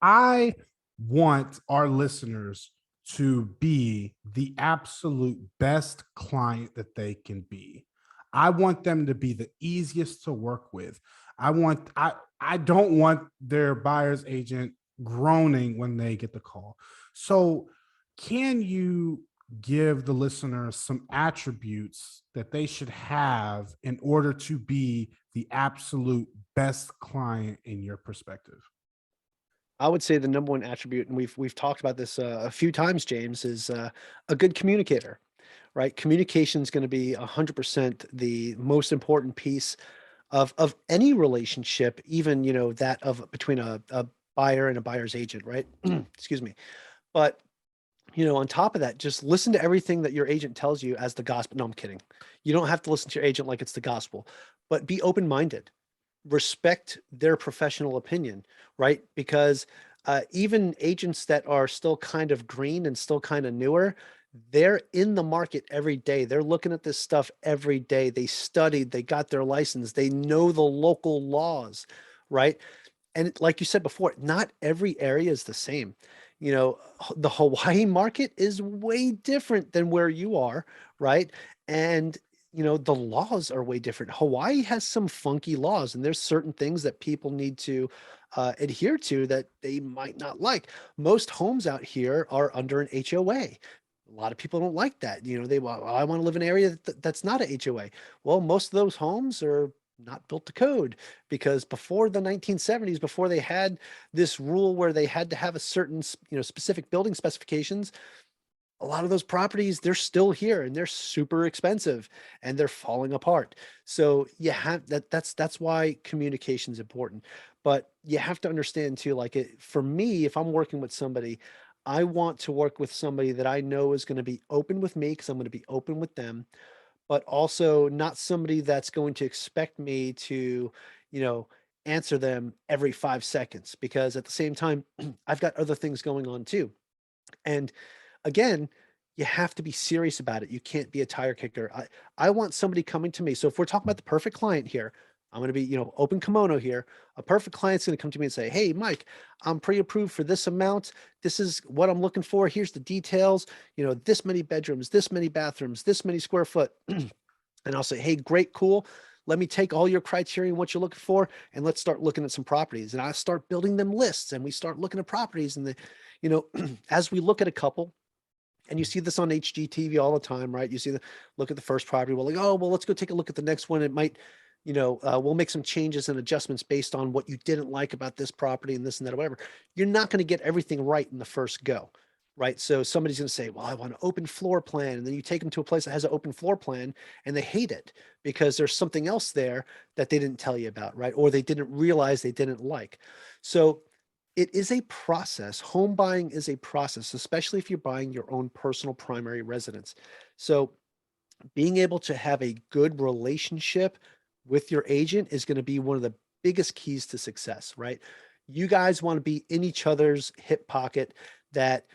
I want our listeners to be the absolute best client that they can be. I want them to be the easiest to work with. I don't want their buyer's agent groaning when they get the call. So, can you give the listeners some attributes that they should have in order to be the absolute best client in your perspective?
I would say the number one attribute, and we've talked about this a few times, James, is a good communicator. Right? Communication is going to be 100% the most important piece of any relationship, even that of between a buyer and a buyer's agent, right? Excuse me. But on top of that, just listen to everything that your agent tells you as the gospel. No, I'm kidding. You don't have to listen to your agent like it's the gospel, but be open-minded. Respect their professional opinion, right? Because even agents that are still kind of green and still kind of newer, they're in the market every day. They're looking at this stuff every day. They studied, they got their license, they know the local laws, right? And like you said before, not every area is the same. The Hawaii market is way different than where you are, right? And the laws are way different. Hawaii has some funky laws, and there's certain things that people need to adhere to that they might not like. Most homes out here are under an HOA. A lot of people don't like that. I want to live in an area that's not a HOA. Well, most of those homes are not built to code, because before the 1970s, before they had this rule where they had to have a certain, specific building specifications, a lot of those properties, they're still here and they're super expensive and they're falling apart. So you have that's why communication is important. But you have to understand too, like for me, if I'm working with somebody, I want to work with somebody that I know is going to be open with me because I'm going to be open with them, but also not somebody that's going to expect me to, you know, answer them every 5 seconds, because at the same time, I've got other things going on too. And again, you have to be serious about it. You can't be a tire kicker. I want somebody coming to me. So if we're talking about the perfect client here, I'm going to be, open kimono here. A perfect client's going to come to me and say, "Hey, Mike, I'm pre-approved for this amount. This is what I'm looking for. Here's the details. This many bedrooms, this many bathrooms, this many square foot." And I'll say, "Hey, great, cool. Let me take all your criteria and what you're looking for, and let's start looking at some properties." And I start building them lists, and we start looking at properties. And as we look at a couple, and you see this on HGTV all the time, right? You see look at the first property. Well, like, oh, well, let's go take a look at the next one. It might we'll make some changes and adjustments based on what you didn't like about this property and this and that, or whatever. You're not going to get everything right in the first go, right? So somebody's going to say, well, I want an open floor plan. And then you take them to a place that has an open floor plan and they hate it because there's something else there that they didn't tell you about, right? Or they didn't realize they didn't like. So it is a process. Home buying is a process, especially if you're buying your own personal primary residence. So being able to have a good relationship with your agent is going to be one of the biggest keys to success, right? You guys want to be in each other's hip pocket that,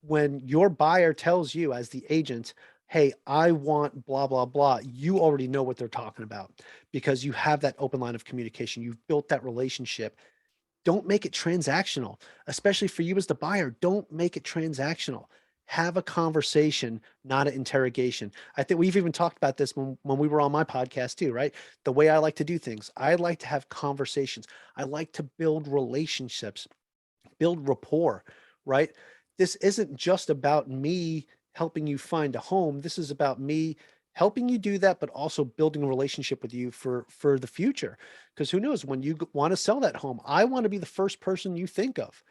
when your buyer tells you as the agent, hey, I want blah, blah, blah, you already know what they're talking about because you have that open line of communication. You've built that relationship. Don't make it transactional, especially for you as the buyer. Don't make it transactional. Have a conversation, not an interrogation. I think we've even talked about this when we were on my podcast too, right? The way I like to do things, I like to have conversations. I like to build relationships, build rapport, right? This isn't just about me helping you find a home. This is about me helping you do that, but also building a relationship with you for the future. Because who knows, when you want to sell that home, I want to be the first person you think of,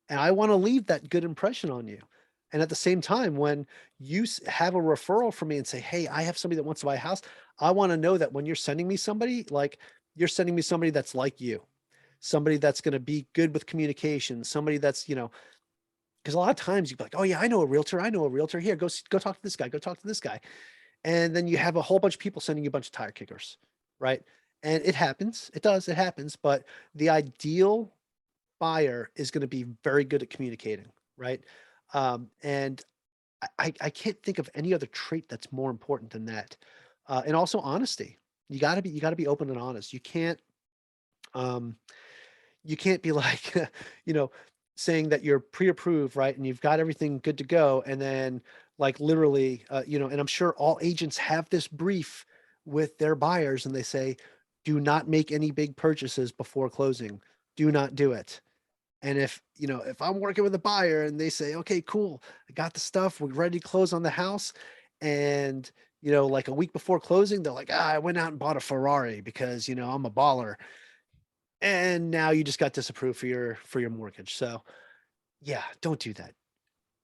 and I want to leave that good impression on you. And at the same time, when you have a referral from me and say, hey, I have somebody that wants to buy a house, I want to know that when you're sending me somebody, like you're sending me somebody that's like you, somebody that's going to be good with communication, somebody that's, because a lot of times you'd be like, oh yeah, I know a realtor. I know a realtor. Here, go talk to this guy. Go talk to this guy. And then you have a whole bunch of people sending you a bunch of tire kickers, right? And it happens. It does. It happens. But the ideal buyer is going to be very good at communicating, right? And I can't think of any other trait that's more important than that. And also honesty. You got to be open and honest. Um, you can't be like, you know, saying that you're pre-approved, right? And you've got everything good to go. And then like literally, and I'm sure all agents have this brief with their buyers and they say, do not make any big purchases before closing. Do not do it. And if I'm working with a buyer and they say, okay, cool, I got the stuff, we're ready to close on the house. And, like a week before closing, they're like, I went out and bought a Ferrari because, I'm a baller. And now you just got disapproved for your mortgage. So yeah, don't do that.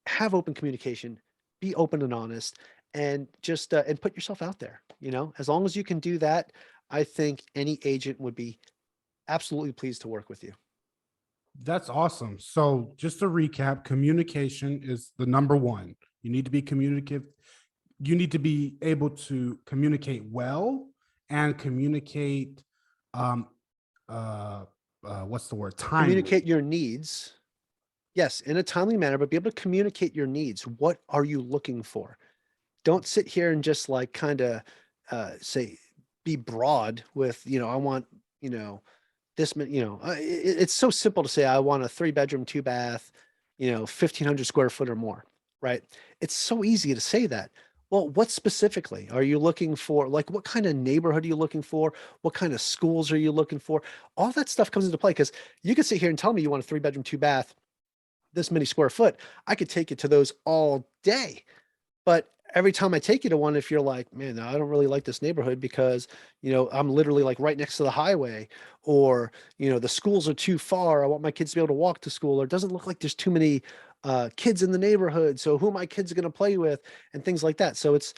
Have open communication, be open and honest, and just and put yourself out there. As long as you can do that, I think any agent would be absolutely pleased to work with you.
That's awesome. So just to recap, communication is the number one. You need to be communicative. You need to be able to communicate well and communicate um what's the word?
Communicate
Timely.
your needs. Yes, in a timely manner, but be able to communicate your needs. What are you looking for? Don't sit here and just like kind of say, be broad with, I want, you know, this, it's so simple to say, I want a 3 bedroom, 2 bath, 1,500 square foot or more, right? It's so easy to say that. Well, what specifically are you looking for? Like, what kind of neighborhood are you looking for? What kind of schools are you looking for? All that stuff comes into play because you could sit here and tell me you want a 3 bedroom, 2 bath, this many square foot. I could take you to those all day. But every time I take you to one, if you're like, man, I don't really like this neighborhood because, I'm literally like right next to the highway, or, the schools are too far. I want my kids to be able to walk to school, or it doesn't look like there's too many kids in the neighborhood. So who are my kids going to play with and things like that. So it's,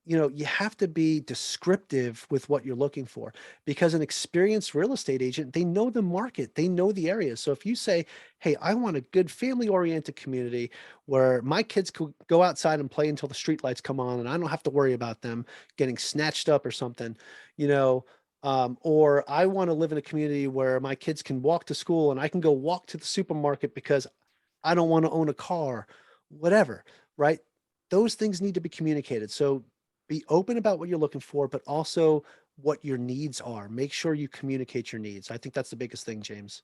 you have to be descriptive with what you're looking for because an experienced real estate agent, they know the market, they know the area. So if you say, hey, I want a good family oriented community where my kids could go outside and play until the street lights come on and I don't have to worry about them getting snatched up or something, or I want to live in a community where my kids can walk to school and I can go walk to the supermarket because I don't want to own a car, whatever, right? Those things need to be communicated. So be open about what you're looking for, but also what your needs are. Make sure you communicate your needs. I think that's the biggest thing, James.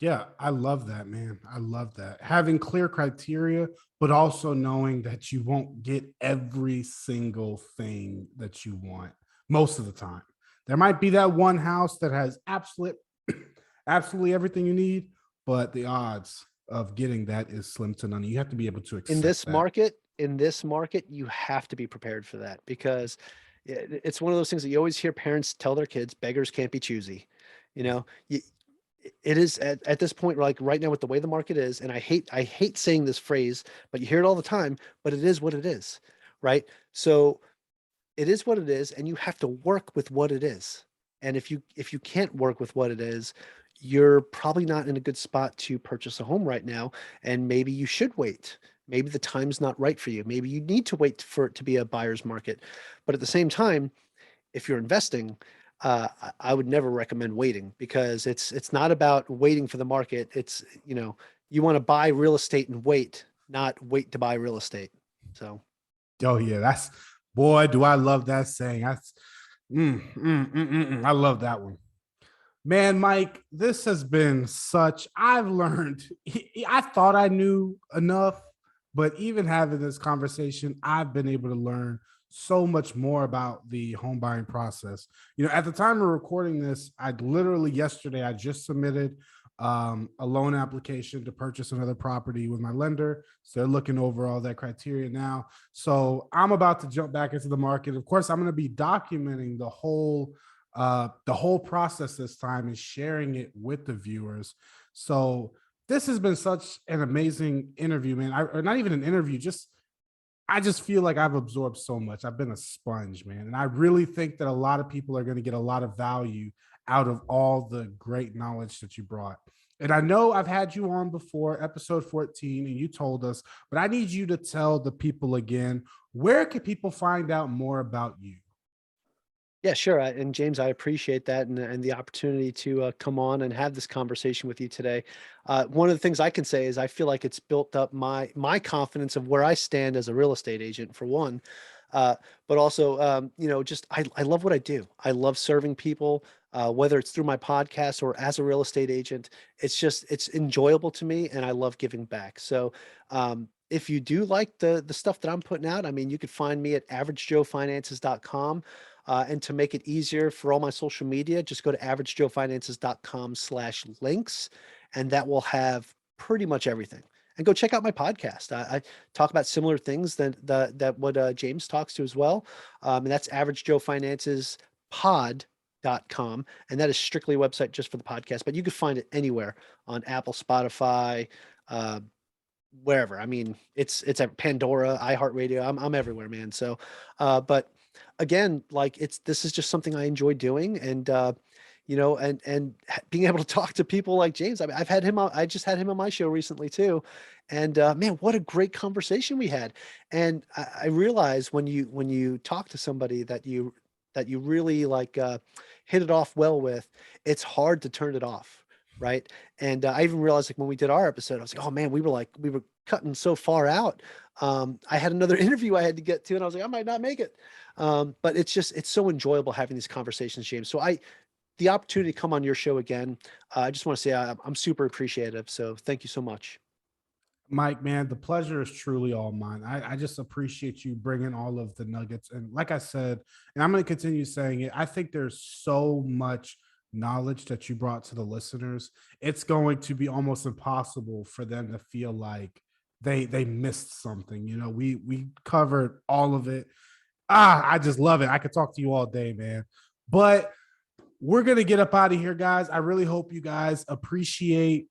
Yeah, I love that, man. I love that. Having clear criteria, but also knowing that you won't get every single thing that you want most of the time. There might be that one house that has absolutely everything you need, but the odds of getting that is slim to none. You have to be able to
In
accept
this
that.
market, in this market, you have to be prepared for that because It's one of those things that you always hear parents tell their kids, beggars can't be choosy. You know, it is at this point, like right now with the way the market is, and I hate saying this phrase, but you hear it all the time, but it is what it is, right? So it is what it is, and you have to work with what it is. And if you can't work with what it is, you're probably not in a good spot to purchase a home right now, and maybe you should wait. Maybe the time's not right for you. Maybe you need to wait for it to be a buyer's market. But at the same time, if you're investing, I would never recommend waiting, because it's not about waiting for the market. It's, you want to buy real estate and wait, not wait to buy real estate. So
Oh yeah, that's boy, do I love that saying. That's I love that one. Man, Mike, this has been such, I've learned, I thought I knew enough, but even having this conversation, I've been able to learn so much more about the home buying process. At the time of recording this, I literally yesterday, I just submitted a loan application to purchase another property with my lender. So they're looking over all that criteria now. So I'm about to jump back into the market. Of course, I'm going to be documenting the whole process this time and sharing it with the viewers. So this has been such an amazing interview, man. Or not even an interview, I just feel like I've absorbed so much. I've been a sponge, man. And I really think that a lot of people are going to get a lot of value out of all the great knowledge that you brought. And I know I've had you on before, episode 14, and you told us, but I need you to tell the people again, where can people find out more about you?
yeah, sure. And James, I appreciate that, and the opportunity to come on and have this conversation with you today. One of the things I can say is I feel like it's built up my confidence of where I stand as a real estate agent, for one, uh, but also, just I love what I do. I love serving people, whether it's through my podcast or as a real estate agent. It's enjoyable to me, and I love giving back. So. If you do like the stuff that I'm putting out, I mean, you could find me at averagejoefinances.com. And to make it easier for all my social media, just go to averagejoefinances.com/links, and that will have pretty much everything. And go check out my podcast. I talk about similar things that what James talks to as well. And that's averagejoefinances.pod.com. And that is strictly a website just for the podcast, but you can find it anywhere on Apple, Spotify, uh, wherever. I mean, it's at Pandora, iHeartRadio. I'm everywhere, man. So, but again, like this is just something I enjoy doing, and being able to talk to people like James. I mean, I've had him on, I just had him on my show recently too, and man, what a great conversation we had. And I realize when you talk to somebody that you really like hit it off well with, it's hard to turn it off. Right. And I even realized, like, when we did our episode, I was like, oh man, we were cutting so far out. I had another interview I had to get to, and I was like, I might not make it. But it's so enjoyable having these conversations, James. So the opportunity to come on your show again, I just want to say I'm super appreciative. So thank you so much.
Mike, man, the pleasure is truly all mine. I just appreciate you bringing all of the nuggets. And like I said, and I'm going to continue saying it, I think there's so much knowledge that you brought to the listeners. It's going to be almost impossible for them to feel like they missed something. We covered all of it. I just love it. I could talk to you all day, man. But we're going to get up out of here, guys. I really hope you guys appreciate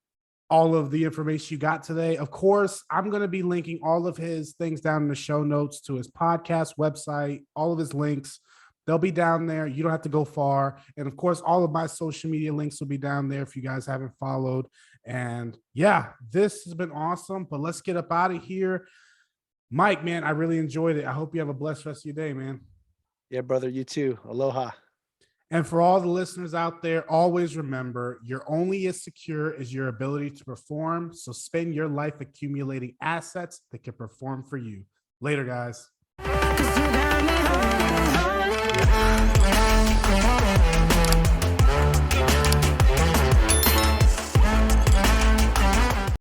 all of the information you got today. Of course, I'm going to be linking all of his things down in the show notes to his podcast, website, all of his links. They'll be down there. You don't have to go far. And of course, all of my social media links will be down there if you guys haven't followed. And yeah, this has been awesome, but let's get up out of here. Mike, man, I really enjoyed it. I hope you have a blessed rest of your day, man.
Yeah, brother, you too. Aloha.
And for all the listeners out there, always remember, you're only as secure as your ability to perform. So spend your life accumulating assets that can perform for you. Later, guys.